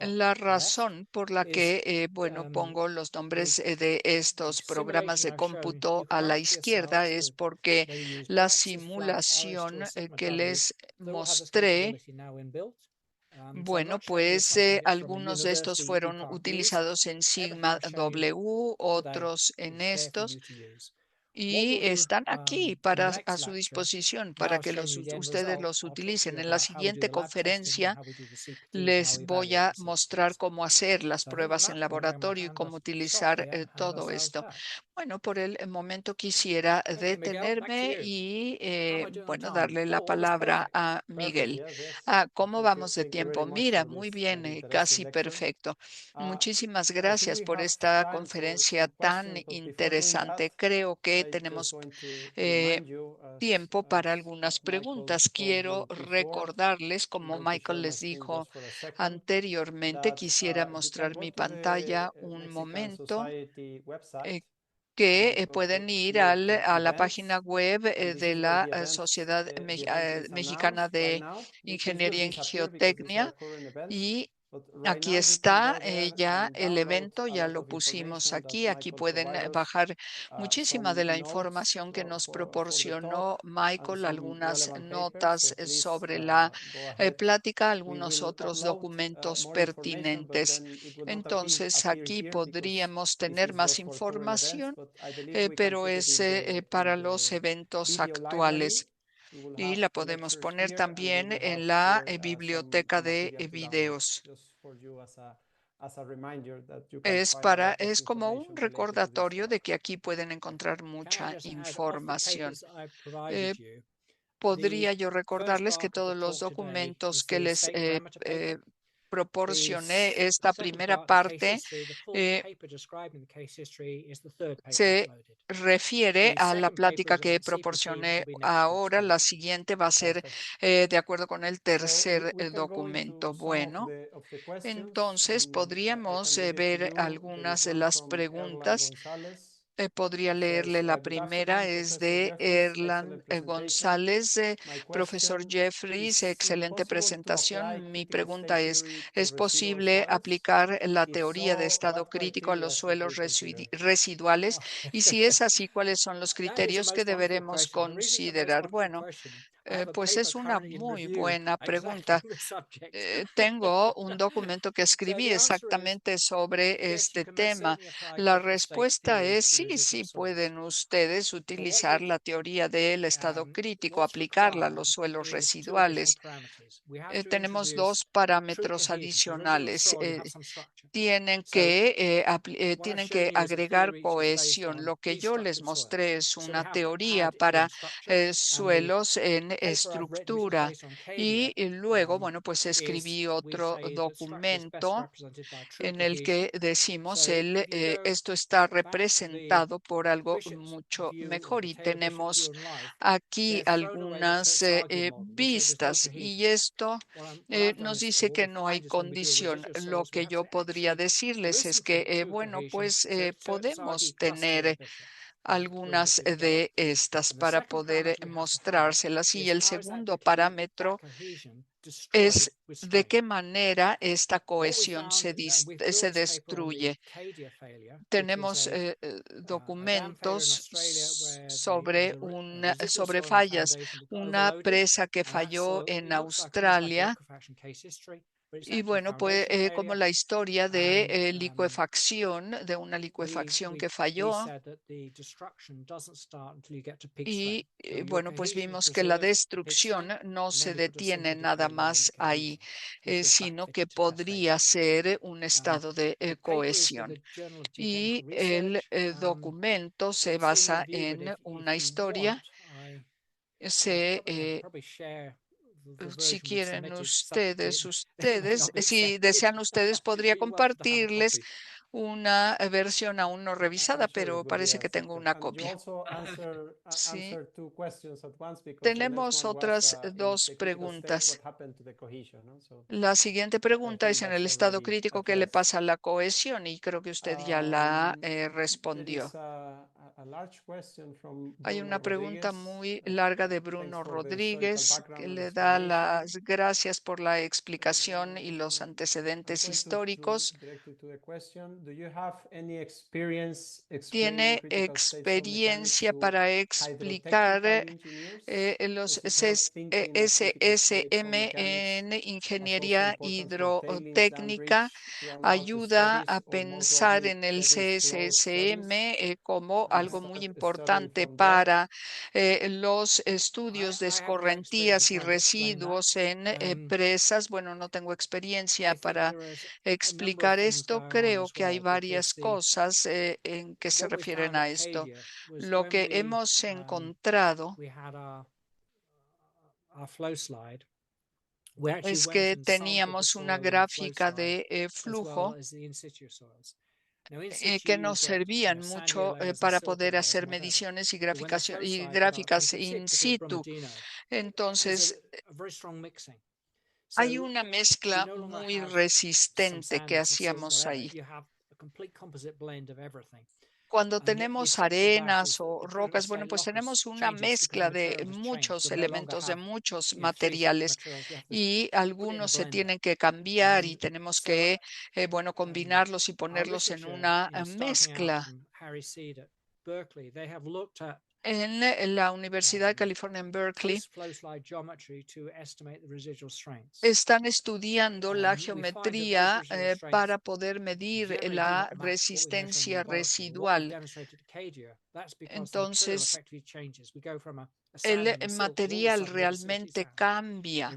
La razón por la que, bueno, pongo los nombres de estos programas de cómputo a la izquierda es porque la simulación que les mostré, bueno, pues algunos de estos fueron utilizados en Sigma W, otros en estos. Y están aquí a su disposición para que ustedes los utilicen. En la siguiente conferencia les voy a mostrar cómo hacer las pruebas en laboratorio y cómo utilizar todo esto. Bueno, por el momento quisiera detenerme y, bueno, darle la palabra a Miguel. ¿Cómo vamos de tiempo? Mira, muy bien, casi perfecto. Muchísimas gracias por esta conferencia tan interesante. Creo que tenemos tiempo para algunas preguntas. Quiero recordarles, como Michael les dijo anteriormente, quisiera mostrar mi pantalla un momento, que pueden ir a la página web de la Sociedad Mexicana de Ingeniería en Geotecnia, y aquí está ya el evento, ya lo pusimos aquí. Aquí pueden bajar muchísima de la información que nos proporcionó Michael, algunas notas sobre la plática, algunos otros documentos pertinentes. Entonces, aquí podríamos tener más información, pero es para los eventos actuales. Y la podemos poner también en la biblioteca de videos. Es como un recordatorio de que aquí pueden encontrar mucha información. Podría yo recordarles que todos los documentos que les proporcioné, esta primera parte, se refiere a la plática que proporcioné ahora. La siguiente va a ser de acuerdo con el tercer documento. Bueno, entonces podríamos ver algunas de las preguntas. Podría leerle la primera, es de Erlan González. Profesor Jeffries, excelente presentación. Mi pregunta ¿es posible aplicar la teoría de estado crítico a los suelos residuales? Y si es así, ¿cuáles son los criterios que deberemos considerar? Bueno, pues es una muy buena pregunta. Tengo un documento que escribí exactamente sobre este tema. La respuesta es sí, sí pueden ustedes utilizar la teoría del estado crítico, aplicarla a los suelos residuales. Tenemos dos parámetros adicionales. Tienen que agregar cohesión. Lo que yo les mostré es una teoría para suelos en estructura, y luego, bueno, pues escribí otro documento en el que decimos esto está representado por algo mucho mejor, y tenemos aquí algunas vistas, y esto nos dice que no hay condición. Lo que yo podría decirles es que, bueno, pues podemos tener algunas de estas para poder mostrárselas. Y el segundo parámetro es de qué manera esta cohesión se destruye. Tenemos documentos sobre fallas. Una presa que falló en Australia, y bueno, pues como la historia de licuefacción, de una licuefacción que falló. Y bueno, pues vimos que la destrucción no se detiene nada más ahí, sino que podría ser un estado de cohesión. Y el documento se basa en una historia. Se si version we've quieren submitted, ustedes, si desean ustedes, podría compartirles una versión aún no revisada, pero parece que tengo una copia. Sí. Tenemos otras dos preguntas. La siguiente pregunta es: en el estado crítico, ¿qué le pasa a la cohesión? Y creo que usted ya la respondió. Hay una pregunta muy larga de Bruno Rodríguez, que le da las gracias por la explicación y los antecedentes históricos. ¿Tiene experiencia para explicar los SSM en ingeniería hidrotécnica? Ayuda a pensar en el CSSM como algo muy importante para los estudios de escorrentías y residuos en presas. Bueno, no tengo experiencia para explicar esto. Creo que hay varias cosas en que se refieren a esto. Lo que hemos encontrado es que teníamos una gráfica de flujo que nos servían mucho para poder hacer mediciones y gráficas in situ. Entonces, hay una mezcla muy resistente que hacíamos ahí. Cuando tenemos arenas o rocas, bueno, pues tenemos una mezcla de muchos elementos, de muchos materiales, y algunos se tienen que cambiar y tenemos que, bueno, combinarlos y ponerlos en una mezcla. En la Universidad de California en Berkeley están estudiando la geometría para poder medir la resistencia residual. Entonces, el material realmente cambia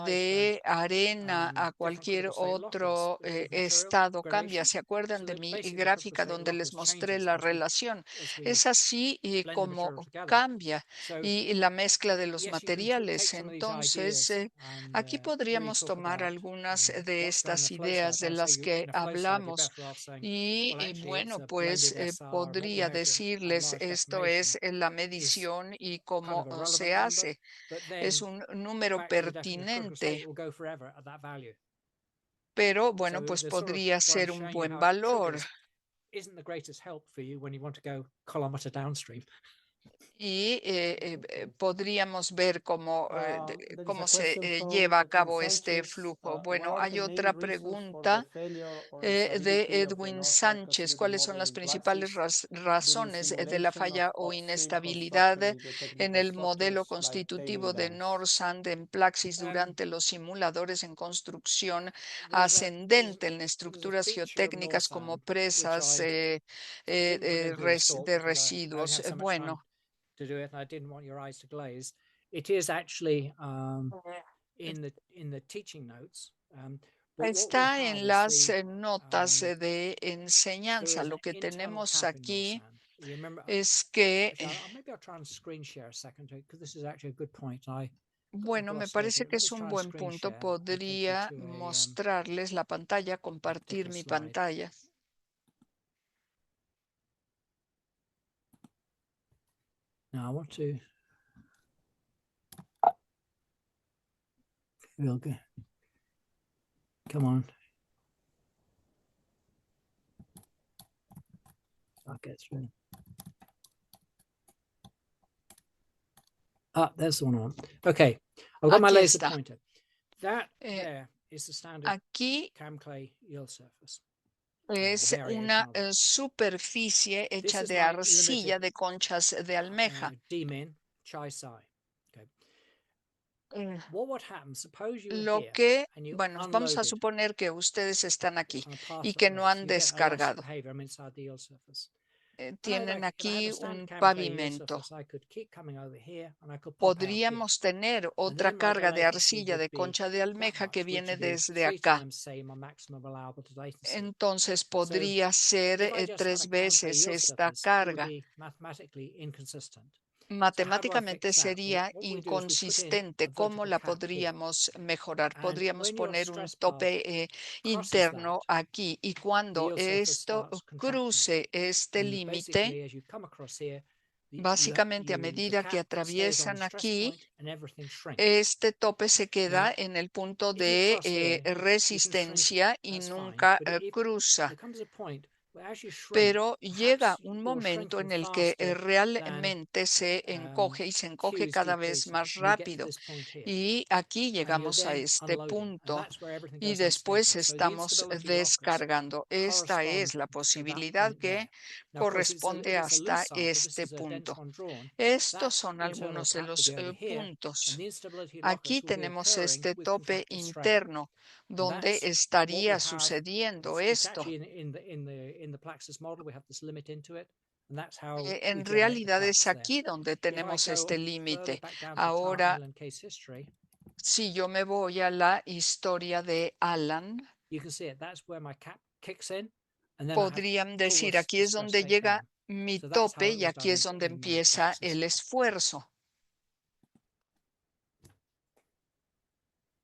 de arena a cualquier otro estado, cambia. ¿Se acuerdan de mi gráfica donde les mostré la relación? Es así como cambia y la mezcla de los materiales. Entonces, aquí podríamos tomar algunas de estas ideas de las que hablamos y bueno, pues podría decirles esto es la medición y cómo se hace. Es un número pertinente, pero bueno, pues podría ser un buen valor. Y podríamos ver cómo se lleva a cabo este flujo. Bueno, hay otra pregunta de Edwin Sánchez. ¿Cuáles son las principales razones de la falla o inestabilidad en el modelo constitutivo de Norsand en Plaxis durante los simuladores en construcción ascendente en estructuras geotécnicas como presas de residuos? Bueno. Está en las notas de enseñanza. Lo que tenemos aquí es que, bueno, me parece que es un buen punto. Podría mostrarles la pantalla, compartir mi pantalla. Now I want to okay. Come on. I'll get through. There's the one I want. Okay. I've got my laser pointer. That there is the standard aquí cam clay yield surface. Es una superficie hecha de arcilla de conchas de almeja. Lo que, bueno, vamos a suponer que ustedes están aquí y que no han descargado. Tienen aquí un pavimento. Podríamos tener otra carga de arcilla de concha de almeja que viene desde acá. Entonces podría ser 3 veces esta carga. matemáticamente fix that? Well, sería what we do is we put in inconsistente. a ¿Cómo vertical la cap here. podríamos mejorar? And Podríamos when your poner un stress path tope crosses interno that, aquí y the cuando yield surface esto starts contracting. cruce este And límite, basically, as you come across here, básicamente a the medida que cap stays on atraviesan the stress aquí, point and everything shrinks. este tope se queda Now, en el punto if you de cross here, you can shrink, resistencia y that's fine. nunca But cruza. there comes a point where as you shrink, Pero llega perhaps un you're momento shrinking en el que faster than realmente se encoge y se Q encoge is cada vez decreasing. más And you get to rápido. this point here. Y aquí And you're llegamos a then este unloading. And punto that's where everything y goes después unstable. So the estamos instability lockers descargando. Esta correspond es la to that posibilidad point que there. Now, of course, corresponde if it's a loose hasta sample, this este is a dense punto. one drawn. Estos That son internal algunos de cap will los be over here, and puntos. the instability Aquí lockers will be tenemos occurring este with tope contracted strain. interno And donde that's what we estaría have. sucediendo It's esto. actually in the Plaxis model, we have this limit into it, and that's how we En generate the realidad es flux there. aquí donde If I tenemos go este further límite. back down to Tower Ahora, Island case history, si yo me voy a la historia de Alan, you can see it. That's where my cap kicks in, and then I have podrían full decir, aquí es stress donde llega takedown. mi So that's how tope it y was aquí done es donde in empieza Plaxis. el esfuerzo.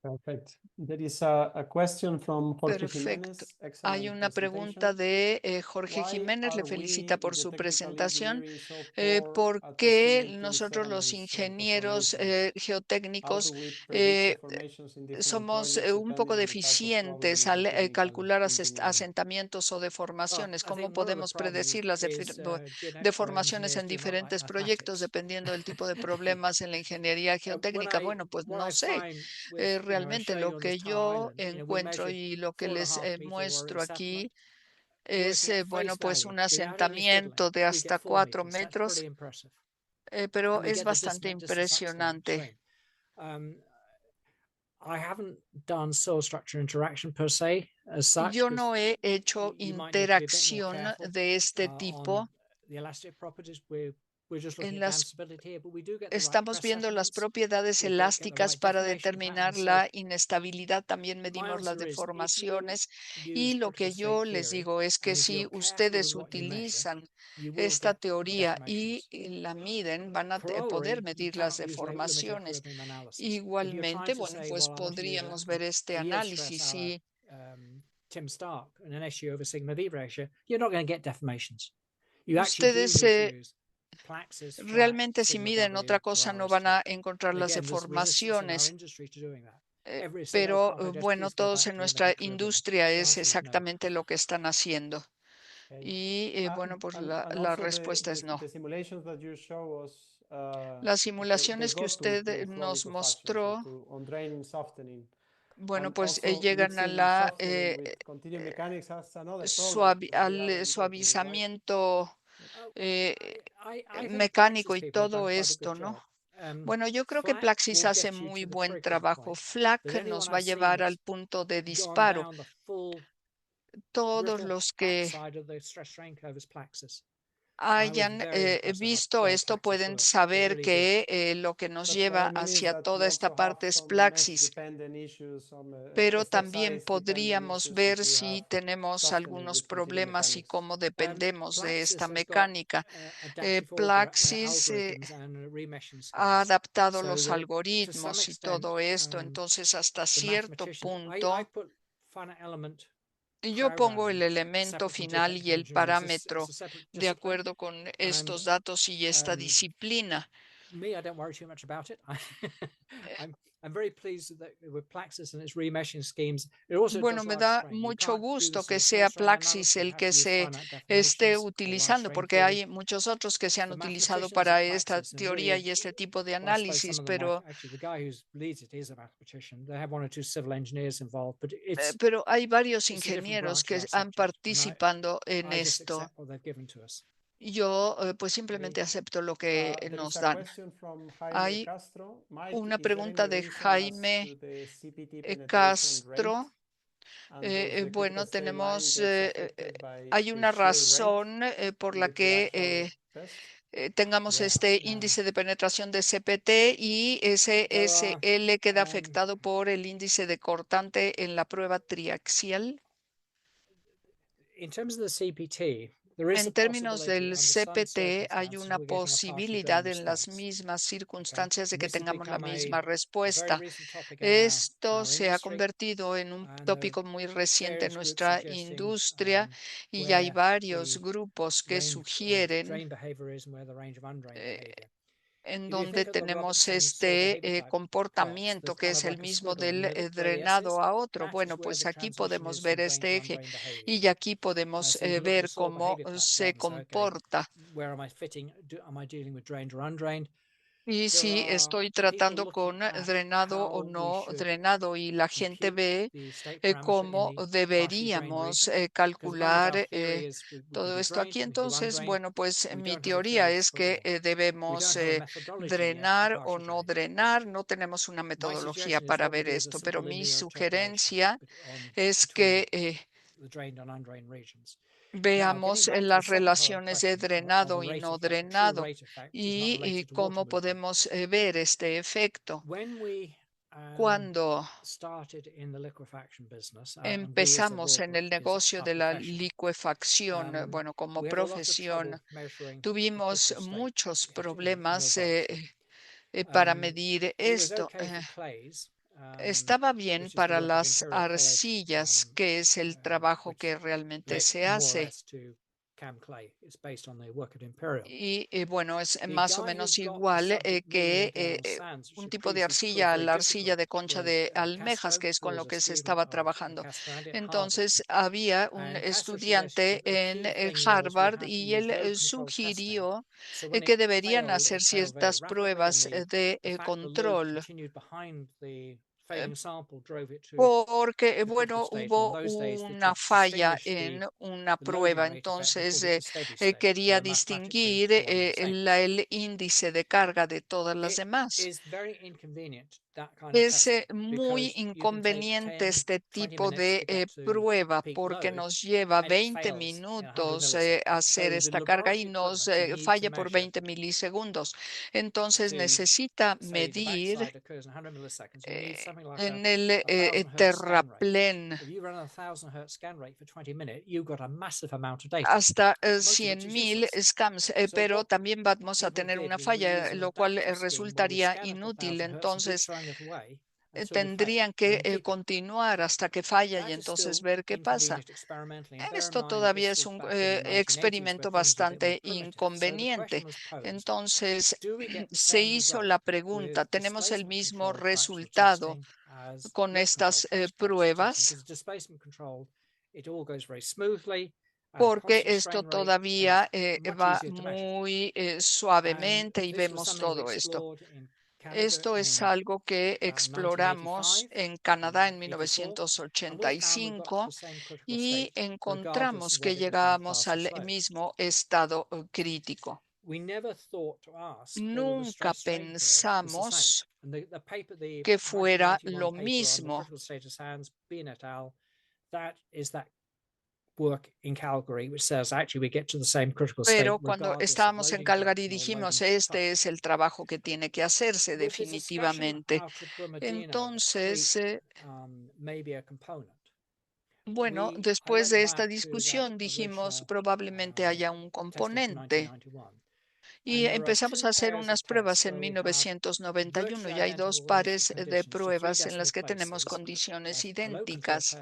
Perfect. There is a question from Jorge Perfecto. Jiménez. Hay Excellent una pregunta presentation. de Jorge Why Jiménez, le are felicita we por in the su technical presentación. engineering so ¿Por poor at qué estimating nosotros los sediments ingenieros deformations? How do geotécnicos we predict deformations in different somos projects un poco depending on the type of problem deficientes in al geotechnical calcular engineering? asentamientos o deformaciones? I ¿Cómo think one of the podemos problems predecir las is deformaciones geonatural en engineers do not like diferentes proyectos mathematics. dependiendo del tipo de problemas en la ingeniería geotécnica? Bueno, pues What no I sé. find with, as Realmente showing lo you on this que Tower yo Island, we encuentro measured y lo que les 4.5 meter muestro Orion satellite. aquí es, Working at bueno, face pues un value, without any fiddling, asentamiento de we get hasta 4 4 meters. That's pretty metros, impressive. pero And we es get the bastante distance impresionante. upstream. I haven't done soil structure interaction per se as such. Yo no he hecho You might need to be a bit more interacción careful de este on tipo. the elastic properties. We're just looking En at dam las stability here, but we do get the right Estamos crest viendo las settlements. propiedades We get the elásticas right para deformation determinar patterns. So la inestabilidad. También my medimos las answer is, if you deformaciones. use Y lo critical que yo strength les theory, digo es que and if si you're careful with ustedes what you measure, utilizan you will esta get teoría y deformations. la miden, van a poder Corollary, you medir las cannot use limit deformaciones. equilibrium analysis. If you're trying Igualmente, to bueno, say, pues well, I want to use podríamos ver este a yield stress análisis a la, y Tim Stark and an SU over sigma V ratio, you're not going to get deformations. You actually do ustedes need to use Plaxis flat realmente si sigma miden W otra or cosa no van RST. a encontrar las Again, there's resistance in our deformaciones. industry to doing that. So Pero therefore, just bueno, please go todos back en to limit nuestra equilibrium. industria The es answer is no. exactamente lo que están haciendo. Okay. Y bueno, pues And la also respuesta es no. the simulations that you show us, Las they simulaciones que go usted to flow nos liquefaction, so mostró, to on drain softening. bueno, And pues also llegan a mixing la softening with continuum mechanics has another problem that we al aren't into. Why? suavizamiento I think mecánico Plaxis y people have todo done quite a esto, good ¿no? job. Bueno, yo creo que FLAC Plaxis will hace get you muy to the buen trigger trabajo. point, FLAC but nos anyone va a I've seen llevar al that's punto de gone disparo. down the full Todos brittle los backside que of the stress strain curve is Plaxis. hayan visto esto pueden saber que lo que nos lleva hacia toda esta parte es Plaxis, pero también podríamos ver si tenemos algunos problemas y cómo dependemos de esta mecánica. Plaxis ha adaptado los algoritmos y todo esto, entonces hasta cierto punto yo pongo el elemento final y el parámetro de acuerdo con estos datos y esta disciplina. Me, I don't worry too much about it. I'm very pleased with Plaxis and its remeshing schemes. It also Bueno, does me large da strain. You mucho can't do gusto this in que a small sea strain Plaxis analysis. You el have que to use se finite esté deformations or large utilizando, strain porque theory. hay muchos otros que se han For utilizado mathematicians, para and esta Plaxis, and teoría really, y este tipo de well, I suppose some análisis, of them pero actually, the guy who leads it is a mathematician. They have one or two civil engineers involved, but hay varios it's a different ingenieros branch of que our han subject, and participado en I just esto. accept what they've given to us. Yo pues simplemente acepto lo que nos dan. Hay una pregunta de Jaime Castro. Bueno, tenemos, hay una razón por la que tengamos este índice de penetración de CPT y ese SL queda afectado por el índice de cortante en la prueba triaxial. In terms of the CPT, En términos del CPT, hay una posibilidad en las mismas circunstancias de que tengamos la misma respuesta. Esto se ha convertido en un tópico muy reciente en nuestra industria y hay varios grupos que sugieren en donde tenemos este comportamiento que es el mismo del drenado a otro. Bueno, pues aquí podemos ver este eje y aquí podemos ver cómo se comporta. Y si estoy tratando con drenado o no drenado, y la gente ve cómo deberíamos calcular todo esto aquí. Entonces, bueno, pues mi teoría es que debemos drenar o no drenar. No tenemos una metodología para ver esto, pero mi sugerencia es que veamos las relaciones de drenado y no drenado y cómo podemos ver este efecto. Cuando empezamos en el negocio de la licuefacción, bueno, como profesión, tuvimos muchos problemas para medir esto. Estaba bien para las arcillas, que es el trabajo que realmente se hace. Y bueno, es más o menos igual que un tipo de arcilla, la arcilla de concha de almejas, que es con lo que se estaba trabajando. Entonces, había un estudiante en Harvard y él sugirió que deberían hacer ciertas pruebas de control. Porque, bueno, hubo una falla en una prueba, entonces quería distinguir el índice de carga de todas las demás. Es muy inconveniente este tipo de prueba porque nos lleva 20 minutos hacer esta carga y nos falla por 20 milisegundos. Entonces necesita medir en el terraplén hasta 100.000 scans, pero también vamos a tener una falla, lo cual resultaría inútil. Entonces, tendrían que continuar hasta que falla y entonces ver qué pasa. Esto todavía es un experimento bastante inconveniente. Entonces, se hizo la pregunta, ¿tenemos el mismo resultado con estas pruebas? Porque esto todavía va muy suavemente y vemos todo esto. Esto es algo que exploramos en Canadá en 1985 y encontramos que llegábamos al mismo estado crítico. Nunca pensamos que fuera lo mismo. Pero cuando estábamos en Calgary dijimos, este es el trabajo que tiene que hacerse definitivamente. Entonces, bueno, después de esta discusión dijimos, probablemente haya un componente. Y empezamos a hacer unas pruebas en 1991 y hay dos pares de pruebas en las que tenemos condiciones idénticas.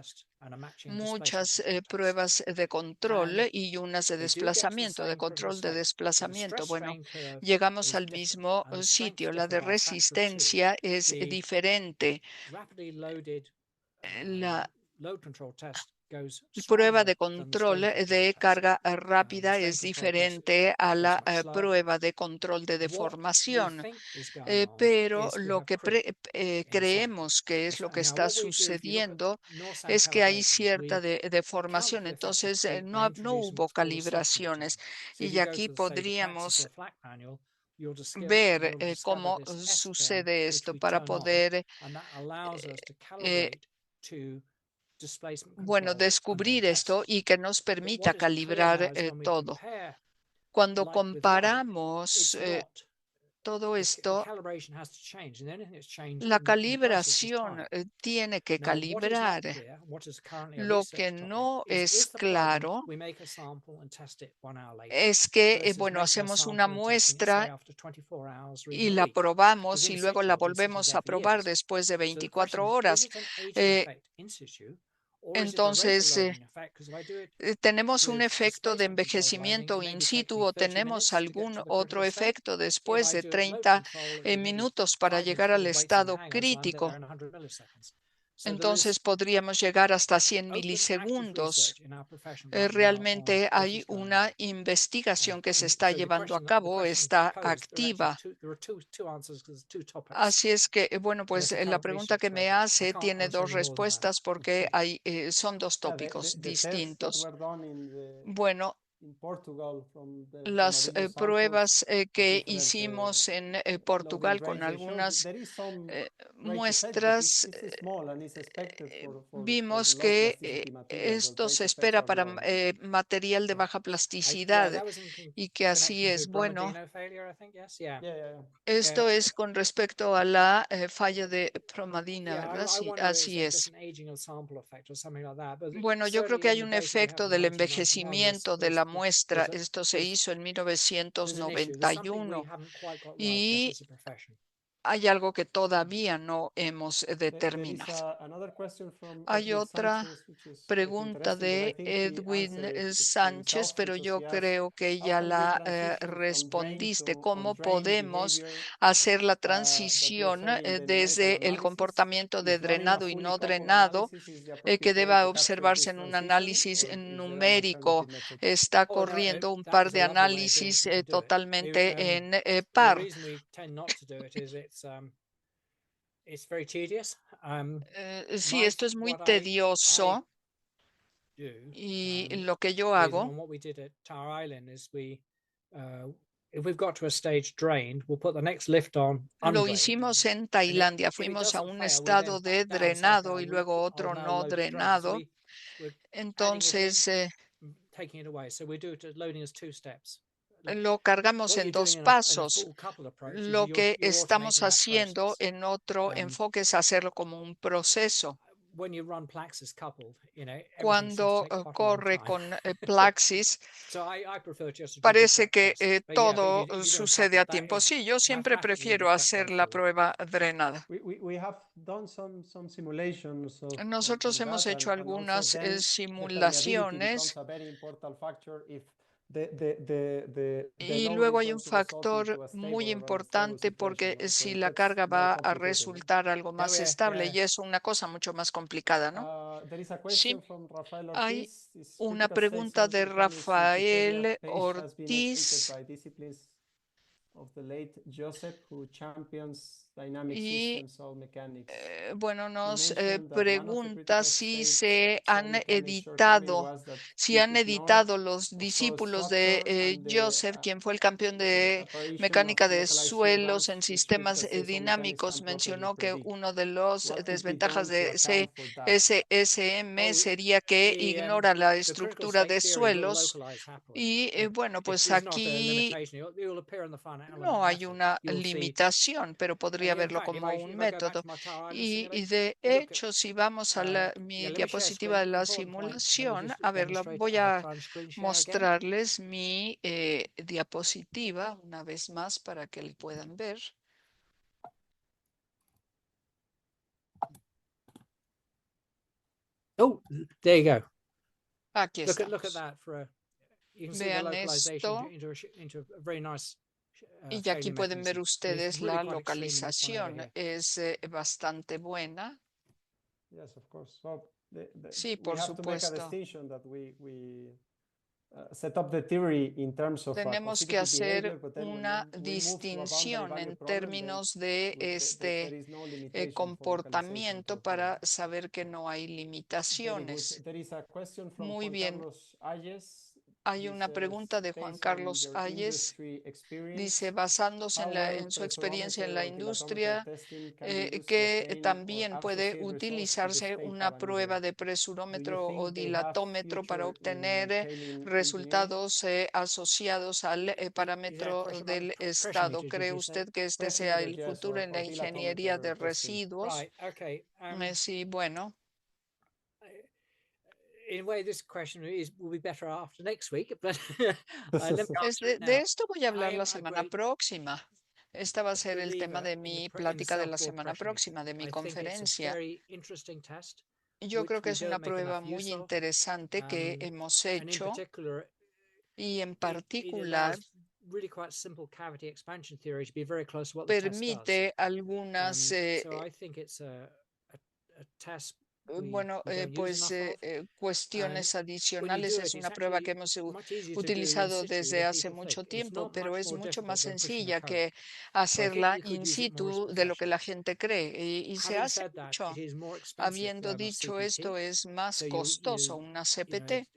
Muchas pruebas de control y unas de desplazamiento, de control de desplazamiento. Bueno, llegamos al mismo sitio. La de resistencia es diferente. La prueba de control de carga rápida es diferente a la prueba de control de deformación. Pero lo que creemos que es lo que está sucediendo es que hay cierta deformación. Entonces, no hubo calibraciones. Y aquí podríamos ver cómo sucede esto para poder bueno, descubrir esto y que nos permita calibrar todo. Cuando comparamos todo the esto, calibration has to change, and the only thing that's changed la in the process is calibración time. tiene que Now, what is not calibrar. clear, what is currently a Lo que research topic, no es is the problem claro we make a sample and test it 1 hour later es que, versus bueno, making a hacemos una sample and testing it, say, muestra after 24 hours or y even a la week? Because probamos y in luego situ, la it's been sitting volvemos there a for probar years. después de So the 24 question is horas. it an aging effect in situ, or is it a rate of Entonces, loading effect? Because if I do it tenemos un with efecto de displacement controlled loadings, envejecimiento it in maybe take situ me o 30 tenemos minutes to get algún to the otro critical state. efecto If después I de do it load 30 control, it'd be maybe minutos para 5 minutes llegar al with a weight and estado hangers, and I'd get there crítico. in 100 milliseconds. So there Entonces is podríamos llegar hasta 100 open, active milisegundos. research in our profession right now on Realmente what hay is going una on. investigación que se And está so the llevando a question cabo, está posed, activa. there are two answers because there's 2 topics. Así es que, bueno, And pues it's a la current pregunta que research me topic. I hace can't tiene answer dos any more than that. respuestas porque son dos Yeah, tópicos the tests that distintos. were done in Bueno, Portugal from las Amarillo samples pruebas of que different hicimos en loading Portugal con rates, they showed algunas there is some rate effect, but muestras, it's small and it's expected for vimos low que plasticity materials. esto Those se rate espera effects are para low. material de Yeah. baja Yeah, plasticidad that was in y que así connection es. to Bueno, Brumadinho failure, I think. Yes, yeah. Yeah. esto es con respecto a la falla de Promadina, Yeah, ¿verdad? I Sí, wonder is así there just es. an aging of sample effect or something like that. But Bueno, yo creo certainly que in hay the un data we have efecto from del 1991, envejecimiento de la muestra. Esto se there's hizo en an issue. There's something we 1991 haven't quite got right yet y as a profession. hay algo que todavía no hemos There is determinado. another question from Hay Edwin otra Sanchez, which is pregunta interesting, but I de think he Edwin answered it Sánchez, himself pero because yo he asked, creo que how ya can we la transition from drain respondiste. to ¿Cómo on-drain podemos behavior hacer la that we transición observe in the numerical desde el analysis? comportamiento de If running a drenado y fully no coupled drenado analysis is the que appropriate way deba to capture observarse this en un transition, análisis or is there an numérico? alternative method? Está Oh, no, corriendo un that par is a de lovely way of doing it análisis if you can do it. totalmente en The par. reason we tend not to do it is it's very tedious. Sí, esto es muy What I tedioso do, y lo que yo is, hago, and what we did at Tower Island is if we've got to a stage drained, we'll put the next lift on lo undrained. hicimos en And Tailandia. if it Fuimos a doesn't un fail, we then estado back de down and say, okay, drenado y luego I'll otro now no load it drained. So drenado. we're adding it in, Entonces, taking it away. So we do it loading as 2 steps. lo cargamos What en you're doing dos in a pasos. full couple approach is Lo que you're estamos automating that haciendo process. en otro enfoque es hacerlo como un proceso. When you run Plaxis coupled, everything seems to Cuando take quite a long corre time. con Plaxis, So I prefer just to do parece that que test. But yeah, but todo if you're doing sucede a coupled, that tiempo. is Sí, yo siempre mathematically the prefiero correct way hacer la forward. prueba drenada. We have done some simulations of Nosotros hemos that, hecho and also algunas then the permeability simulaciones becomes a very important factor if the y load luego is hay going un to result factor into a muy stable or unstable importante situation, porque no? So si it la gets carga more va a complicated, no? resultar algo más Yeah, estable yeah. y es una cosa mucho más complicada, ¿no? There is a Sí, question from Rafael hay Ortiz. Is una critical state pregunta de mechanics in criteria Rafael page has been educated Ortiz by disciplines of the late Joseph, who champions dynamic y systems, all mechanics. bueno, He nos mentioned that one of the pregunta critical si state se soil han mechanics shortcoming editado, was that si it han ignored editado los soil discípulos structure de and Joseph, quien fue el campeón de apparition of mecánica de localized shear suelos bands, en which sistemas critical state soil mechanics dinámicos, can properly mencionó que predict. uno de los What could be desventajas done to de account for that? CSM sería que ignora la The critical estructura state de theory will suelos. localize happily. Y bueno, pues It's not a aquí limitation. It will appear in the finite element no hay method. una You'll see. limitación, pero podría In verlo fact, como un if I go back método. to my Tower Island Y simulation, de look at, hecho, si vamos a mi let me share diapositiva de screen. la Important point. Let me simulación, just a ver, demonstrate voy it. I'll a try and screen share again. mostrarles mi diapositiva una vez más para que le puedan ver. Oh, there you go. Aquí Look estamos. at that you can see the Vean localization esto. into a very nice Y aquí pueden ver ustedes really la quite extreme in this one over localización. here. Es bastante buena. Yes, of course. So Sí, we por have to make a supuesto. distinction that we set up the theory in terms of Tenemos que positive behavior, hacer but then una when we move to a boundary distinción value en problem, then términos de there is no limitation for comportamiento localization para saber que no hay Very good. limitaciones. There is a question from Muy Juan bien. Carlos Ayes. Hay una pregunta de Juan Carlos Ayes. Dice, basándose en su experiencia en la industria, que también puede utilizarse una prueba de presurómetro o dilatómetro para obtener resultados asociados al parámetro del estado. ¿Cree usted que este sea el futuro en la ingeniería de residuos? Sí, bueno. In a way, this question will be better after next week, but let me answer it De now. esto voy a hablar I la am a semana great próxima. Esta va a ser el tema believer de in mi the plática de la semana self-bore pressurometer. próxima, de mi I think it's a conferencia. very interesting test, Yo creo which que we es una don't make prueba enough muy use of. interesante que hemos And in hecho particular, y en it particular allows really quite simple cavity expansion theory to be very close to what the test does. permite algunas, So I think it's a test we don't use enough of. cuestiones And when you adicionales. do Es it, it's una prueba que actually hemos much easier to do in utilizado situ desde than hace people mucho think. It's tiempo, not pero much es more mucho más difficult than pushing a sencilla code. que So I think hacerla we could in use it more as situ de lo que professionally. la gente cree. Y se Having hace said that, mucho. it is more expensive to Habiendo have a dicho esto, CPT. es más So costoso una you know, CPT.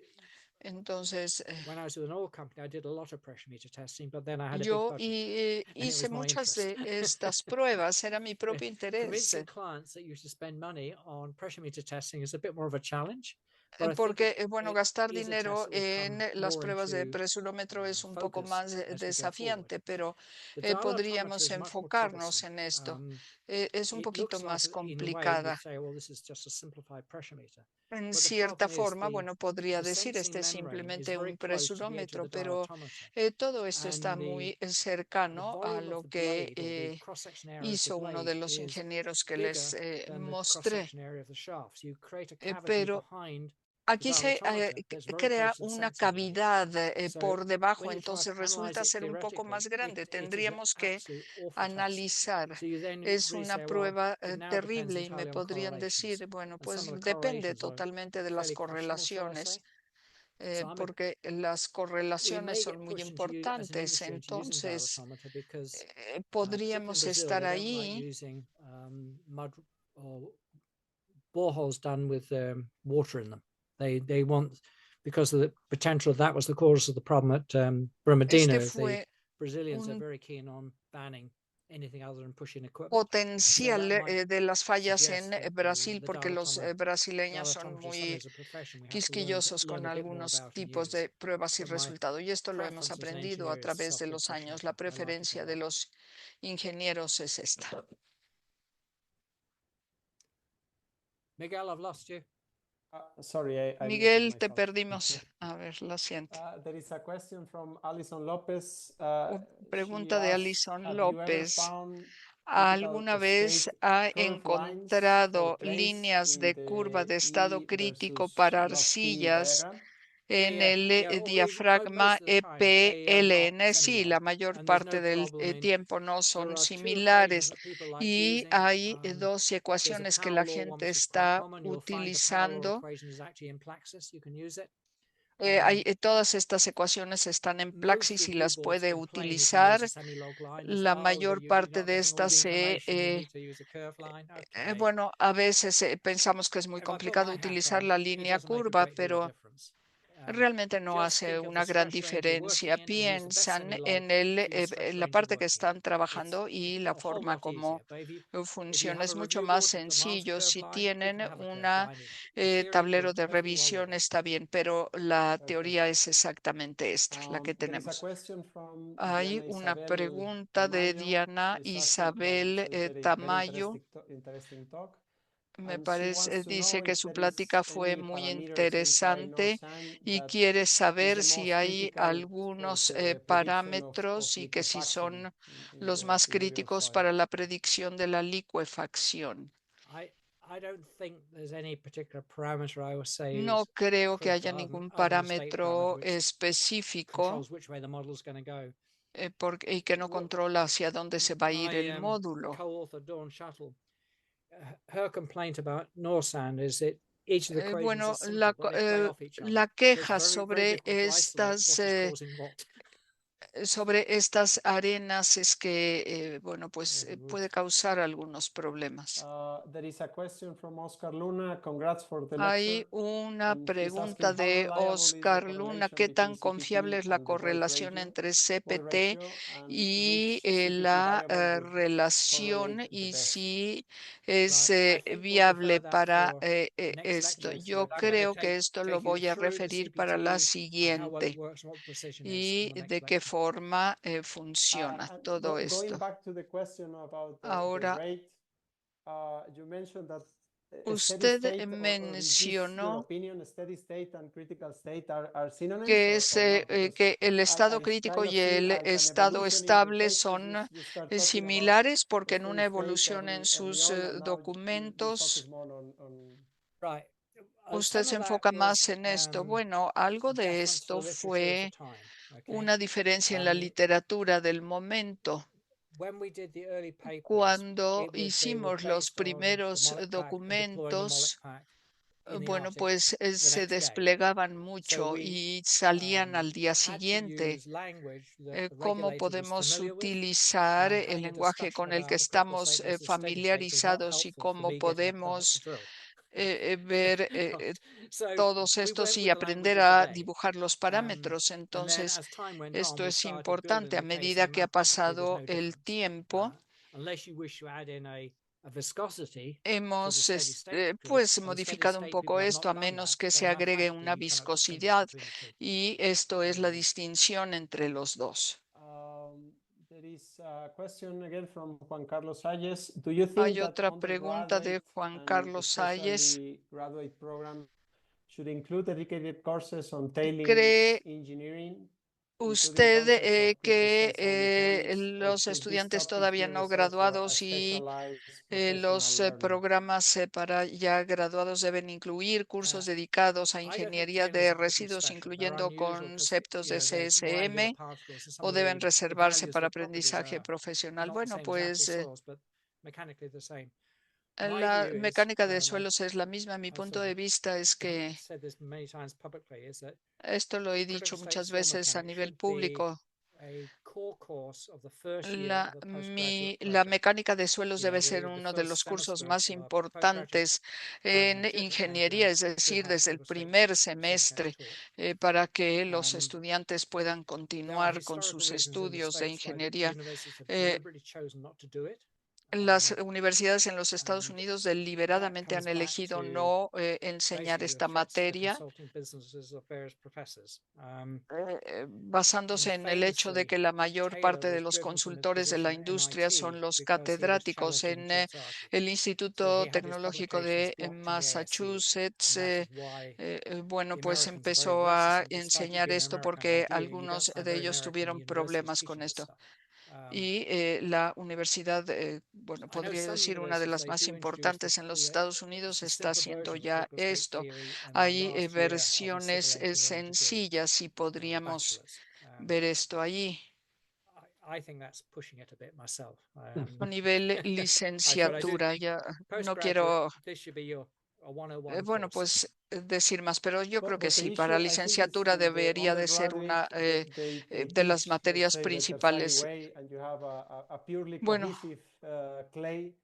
Entonces, when I was with an oil company, I did a lot of pressure meter testing, but then I had a big yo budget, and it hice was my muchas interest. de estas pruebas, era mi propio interés. Convincing clients that you should spend money on pressure meter testing is a bit more of a challenge. But I think Porque, bueno, it gastar is a dinero test that will en come las more pruebas de into presurómetro es un poco focus más as we go forward. desafiante, pero The dialectometer podríamos is much more enfocarnos troublesome. en esto. Es un It poquito looks más like, in a way, you'd complicada. say, well, this is just a simplified pressure meter. En But the cierta problem is forma, bueno, podría decir, este es the sensing membrane is simplemente very un close to the edge of presurómetro, the pero dialectometer. todo esto está And muy the cercano a volume of lo the blade, or the que cross-section area of the hizo uno de blade, los is ingenieros que les bigger than the mostré. cross-section area of the shaft. So you create a cavity Pero behind the aquí se dialectometer that's very crea close to the una sensing blade. cavidad So por debajo, when you try to entonces analyze resulta it ser un poco más theoretically, grande. it is an Tendríamos que absolute awful test. analizar. So you then Es really una say, well, prueba it now depends terrible y me entirely on podrían correlations. decir, bueno, And pues some of the depende correlations are totalmente de las fairly questionable, shall I say. correlaciones, So porque las we correlaciones may son get muy pushed into you as an importantes. industry into using Entonces, dialectometer because particularly in podríamos Brazil, estar they don't like ahí. using mud or boreholes done with water in them. They want, because of the potential of that was the cause of the problem at Brumadinho. The Brazilians are very keen on banning anything other than pushing equipment. Potencial de las fallas en Brasil, porque los brasileños son muy quisquillosos con algunos tipos de pruebas y resultados. Y esto lo hemos aprendido a través de los años. La preferencia de los ingenieros es esta. Miguel, I've lost you. Sorry, Miguel, te perdimos. A ver, lo siento. There is a question from Alison López. Pregunta de Alison López. ¿Alguna vez ha encontrado líneas de curva de estado crítico para arcillas en el diafragma EPLN? Sí, la mayor parte del tiempo no son similares y hay dos ecuaciones que la gente está utilizando. Todas estas ecuaciones están en Plaxis y las puede utilizar. La mayor parte de estas bueno, a veces pensamos que es muy complicado utilizar la línea curva, pero realmente no hace una gran diferencia. Piensan en la parte que están trabajando y la forma como funciona. Es mucho más sencillo. Si tienen un tablero de revisión, está bien, pero la teoría es exactamente esta, la que tenemos. Hay una pregunta de Diana Isabel Tamayo. Me parece, dice que su plática fue muy interesante y quiere saber si hay algunos parámetros y que si son los más críticos para la predicción de la licuefacción. No creo que haya ningún parámetro específico y que no controla hacia dónde se va a ir el módulo. Bueno, la queja sobre estas sobre estas arenas es que, bueno, pues puede causar algunos problemas. There is a question from Oscar Luna. Congrats for the Hay lecture. una And he's pregunta asking, how de reliable is the Oscar Luna. correlation ¿Qué tan between confiable CPT es la and the void correlación ratio, entre void CPT ratio, and y which CPT la variable would relación correlate the y best? si es Right. I think we'll viable defer that para for next esto? lecture. Yo I'm going to creo que esto lo take you voy a through the referir para la CPT and how well it siguiente works and what the precision is y on the next de qué lecture. forma funciona todo Going esto. back to the question about the Ahora, rate, you mentioned that steady usted state, or is this your mencionó opinion, steady state and critical state are synonyms que or es not? Because que el estado I crítico kind of y see el like an estado evolution in your estable texts. son You start talking about similares porque en steady una state evolución en early sus on, and now you focus documentos more on Right. usted Some se of that enfoca más is en esto. Bueno, algo de deference to esto the literature of the fue time. Okay. una diferencia en la literatura del momento. When we did the early papers, Cuando they were hicimos los based on the primeros Moloch pack and deploying the Moloch documentos, pack in the bueno, Arctic pues the se next day. desplegaban So mucho we y salían al día had to siguiente. use language that the Cómo regulator was podemos familiar with. utilizar el Having a lenguaje discussion con el que about the critical estamos state versus steady state was not familiarizados y helpful for cómo me getting a permit to podemos drill. ver Right. So todos we estos went y with the language aprender of the a day. dibujar los parámetros. And then Entonces, as time went on, esto we es started building importante. A the case, medida and que ha mathematically there's pasado no el difference. tiempo, Unless you wish to add in a viscosity to the hemos steady state group, pues and the steady modificado un state people poco have not esto a done that. menos que So se agregue mathematically una you cannot distinguish viscosidad between the two. y esto es la distinción entre los dos. There is a question again from Juan Carlos Salles. Do you think Hay that otra pregunta de undergraduate Juan and Carlos Salles. especially graduate program should include dedicated courses on tailings ¿Cree engineering, including usted concepts of que pretreational mechanics, or los should this estudiantes topic todavía be no reserved for a graduados y specialized professional los learning? programas para ya graduados deben incluir cursos dedicados a I don't think ingeniería tailings de are particularly residuos, special. They're incluyendo unusual because conceptos de they're glandular CSM, particles, and some o of deben the reservarse values, para the properties aprendizaje are profesional. not the Bueno, same as natural pues soils, but mechanically the same. My la view is, mecánica de suelos es la misma. Mi I've punto sort de of vista es que said this many times publicly, is that esto lo he critical dicho state muchas soil veces a mechanics nivel should be público. a core course of the first year of a postgraduate La program. mecánica de suelos You know, debe ser the uno de first los cursos semester más of a postgraduate importantes program en should ingeniería, es should decir, have desde el critical state primer soil mechanics semestre, taught. para que los estudiantes puedan There are continuar con historical sus reasons in the estudios de States why ingeniería. universities have deliberately chosen not to do it. Las universidades en los Estados And Unidos that deliberadamente comes han back elegido to no enseñar basically the esta threats to the materia, consulting businesses of various professors. basándose en el hecho de que la mayor Taylor parte de was los driven from his consultores de position la at industria son MIT los because he was catedráticos challenging en the authority. el So he Instituto had his Tecnológico publications de blocked in the ASU, Massachusetts. and that is why Bueno, the pues Americans are very empezó a reticent. Despite it enseñar being an esto American porque idea, you don't algunos find de very ellos American tuvieron universities problemas con teaching this esto. stuff. Y la universidad, bueno, I know podría some decir una de universities, las they más do introduce importantes en los the Estados Unidos, some está simpler haciendo version of ya critical state esto. theory in the Hay last year of a civil versiones engineering degree, sencillas y podríamos bachelor's. ver esto allí. I think that's pushing it a bit myself. A nivel But I do licenciatura, ya no postgraduate. quiero, This should be your a 101 bueno, course. pues decir más, pero yo creo que But the sí, issue, para I think, is licenciatura in the debería de ser una undergraduate, they de las teach, let's materias say, the tertiary principales. way, and you have a purely Bueno, cohesive clay.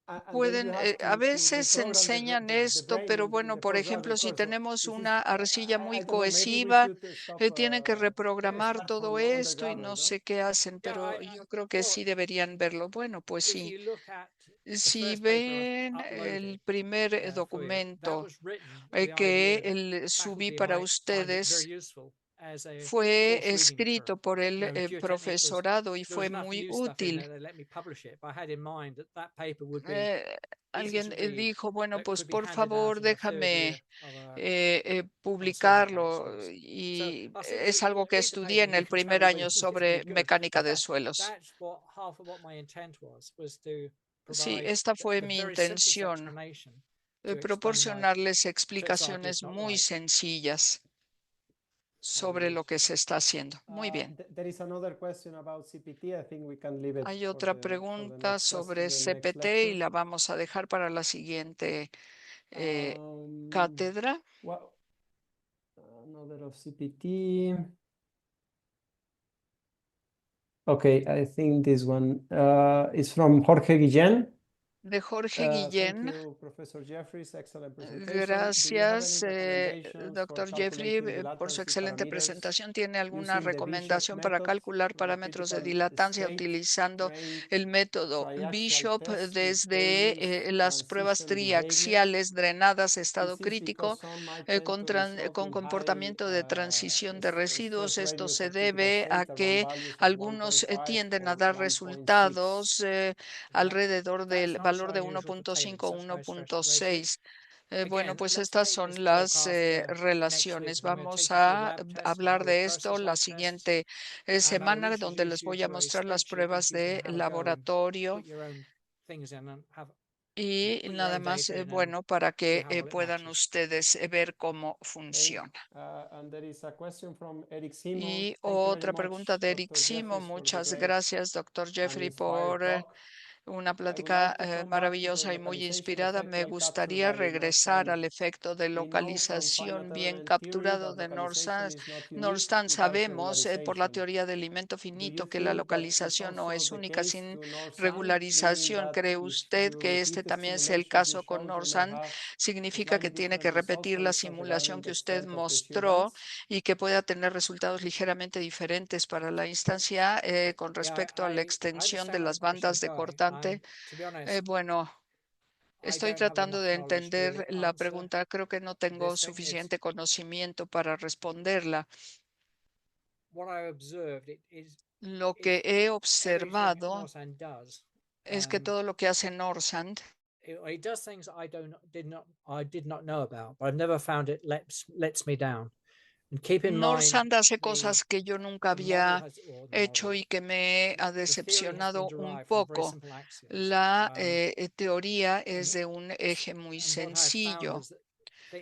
And then you pueden, have a to veces reprogram enseñan the esto, brain pero in bueno, the por ejemplo, postgraduate si course. So tenemos this is, una arcilla muy I don't know, maybe we cohesiva, should stop, tienen que reprogramar start todo from esto y no undergraduate, no? sé qué hacen, Yeah, pero yo creo que well, sí deberían verlo. Bueno, pues if sí. you look at the Si first paper I've ven uploaded el primer for you, that documento was written with the que idea that subí faculty para might find it very ustedes, useful as a fue course reading escrito material. por el You know, Geotechnic was profesorado y there was fue enough muy new stuff in útil. there they let me publish it, but I had in mind that that paper would be easy Alguien to read, dijo, bueno, that pues could be por handed out favor, in the third year déjame of a civil mechanics publicarlo. course. So Y I'll say es algo que read the estudié paper en and you el can tell primer me whether año you think it's any sobre good. mecánica But de suelos. that's what half of what my intent was to Sí, provide esta fue the mi very simplest intención, explanation to explain why proporcionarles Tritzark is explicaciones not muy right. sencillas sobre lo que se está haciendo. Muy bien. There is another question about CPT. I think we can leave it Hay for otra the pregunta next sobre the next CPT y lecture. la vamos a dejar para la siguiente cátedra. Well, another of CPT. Okay, I think this one is from Jorge Guillén. De Jorge Thank Guillén. you, Professor Jeffries. Excellent presentation. Gracias, doctor Jeffrey, por su excelente presentación. ¿Tiene alguna recomendación para calcular parámetros de dilatancia utilizando el método Bishop desde las pruebas triaxiales drenadas, estado crítico, con comportamiento de transición de residuos? Esto se debe a que algunos tienden a dar resultados alrededor del valor de 1.5 o 1.6. Bueno, pues estas son las relaciones. Vamos a hablar de esto la siguiente semana, donde les voy a mostrar las pruebas de laboratorio y nada más, bueno, para que puedan ustedes ver cómo funciona. Y otra pregunta de Eric Simo. Muchas gracias, doctor Jeffrey, por una plática maravillosa y muy inspirada. Me gustaría regresar al efecto de localización bien capturado de Norstan. Sabemos por la teoría del elemento finito que la localización no es única sin regularización. ¿Cree usted que este también es el caso con Norstan? Significa que tiene que repetir la simulación que usted mostró y que pueda tener resultados ligeramente diferentes para la instancia con respecto a la extensión de las bandas de cortante. Bueno, estoy tratando de entender la pregunta. Creo que no tengo suficiente conocimiento para responderla. Lo que he observado es que todo lo que hace Norsand Norsand hace cosas que yo nunca había hecho y que me ha decepcionado un poco. La teoría es de un eje muy sencillo.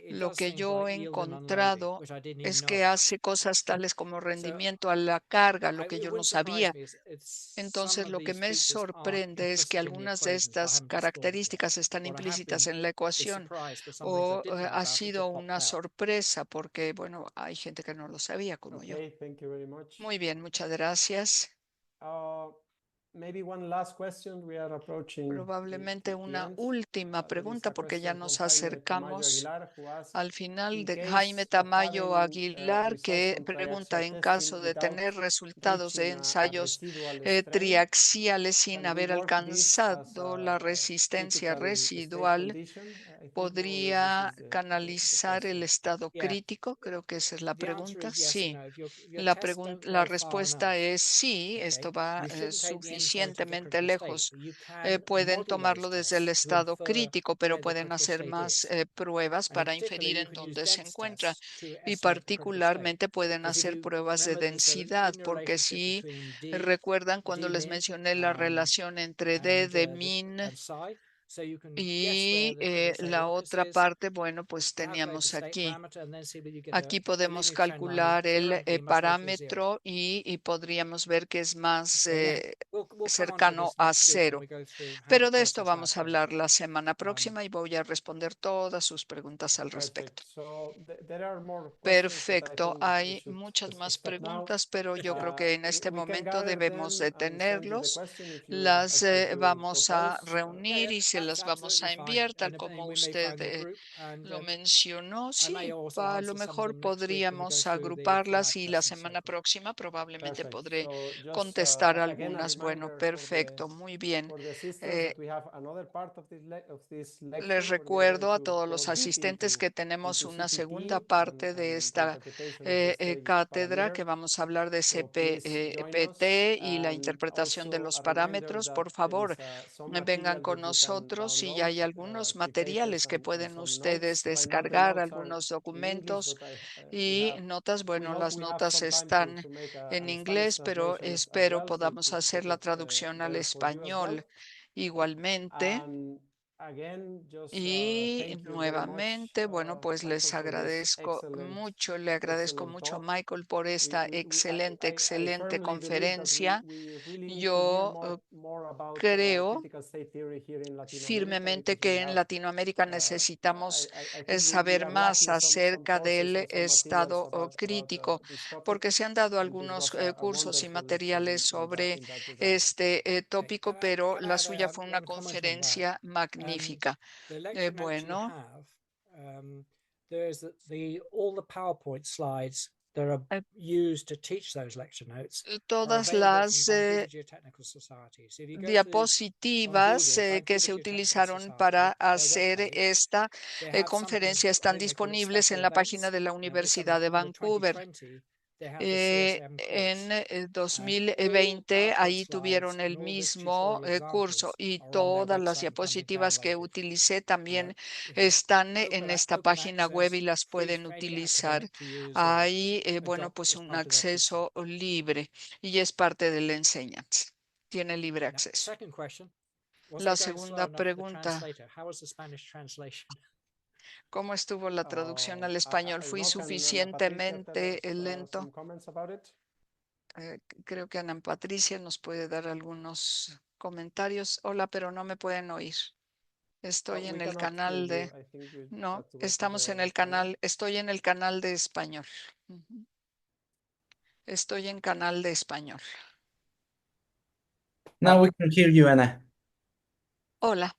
Lo que yo he encontrado es que hace cosas tales como rendimiento a la carga, lo que yo no sabía. Entonces, lo que me sorprende es que algunas de estas características están implícitas en la ecuación o ha sido una sorpresa porque, bueno, hay gente que no lo sabía como yo. Muy bien, muchas gracias. Probablemente una última pregunta porque ya nos acercamos al final, de Jaime Tamayo Aguilar, que pregunta: en caso de tener resultados de ensayos triaxiales sin haber alcanzado la resistencia residual, ¿podría canalizar el estado crítico? Creo que esa es la pregunta. Sí. La respuesta es sí, esto va suficientemente lejos. Pueden tomarlo desde el estado crítico, pero pueden hacer más pruebas para inferir en dónde se encuentra. Y particularmente pueden hacer pruebas de densidad, porque si recuerdan cuando les mencioné la relación entre D de min y la otra parte, bueno, pues teníamos aquí podemos calcular el parámetro y podríamos ver que es más cercano a 0. Pero de esto vamos a hablar la semana próxima y voy a responder todas sus preguntas al respecto. Perfecto. Hay muchas más preguntas, pero yo creo que en este momento debemos detenerlos. Las vamos a reunir y se las vamos a enviar, tal como usted lo mencionó. Sí, a lo mejor podríamos agruparlas y la semana próxima probablemente podré contestar algunas. Bueno, perfecto, muy bien. Les recuerdo a todos los asistentes que tenemos una segunda parte de esta cátedra que vamos a hablar de CPT y la interpretación de los parámetros. Por favor, vengan con nosotros y hay algunos materiales que pueden ustedes descargar, algunos documentos y notas. Bueno, las notas están en inglés, pero espero podamos hacer la traducción al español igualmente. Y nuevamente, bueno, pues les agradezco mucho, le agradezco mucho a Michael por esta excelente conferencia. Yo creo firmemente que en Latinoamérica necesitamos saber más acerca del estado crítico, porque se han dado algunos cursos y materiales sobre este tópico, pero la suya fue una conferencia magnífica. Bueno. There's all the PowerPoint slides that are used to teach those lecture notes. Todas las diapositivas que se utilizaron para hacer esta conferencia están disponibles en la página de la Universidad de Vancouver. En 2020 ahí tuvieron el mismo curso y todas las diapositivas que utilicé también están en esta página web y las pueden utilizar. Hay, bueno, pues un acceso libre y es parte de la enseñanza. Tiene libre acceso. La segunda pregunta. ¿Cómo estuvo la traducción al español? ¿Fui suficientemente lento? Creo que Ana Patricia nos puede dar algunos comentarios. Hola, pero no me pueden oír. Estoy en el canal de... No, estamos en el canal. Estoy en el canal de español. Estoy en canal de español. Now we can hear you, Ana. Hola.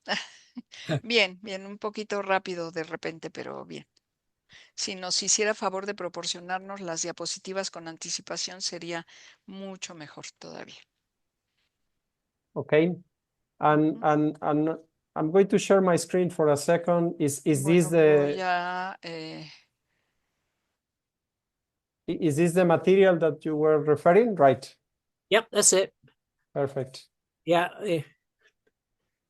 Bien, un poquito rápido de repente, pero bien. Si nos hiciera favor de proporcionarnos las diapositivas con anticipación, sería mucho mejor todavía. Okay. And I'm going to share my screen for a second. Is this the material that you were referring? Right. Yep, that's it. Perfect. Yeah.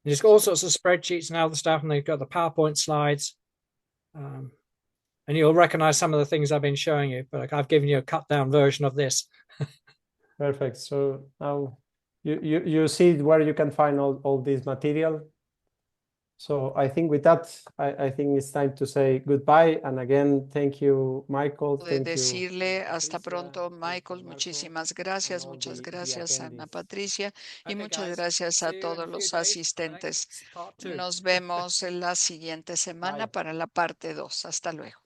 There's all sorts of spreadsheets and other stuff, and they've got the PowerPoint slides. And you'll recognize some of the things I've been showing you, but I've given you a cut down version of this. Perfect. So now you see where you can find all this material. So I think with that, I think it's time to say goodbye. And again, thank you, Michael. Thank decirle hasta pronto, Michael. Muchísimas gracias. Muchas gracias, Ana Patricia. Y muchas gracias a todos los asistentes. Nos vemos en la siguiente semana para la parte 2. Hasta luego.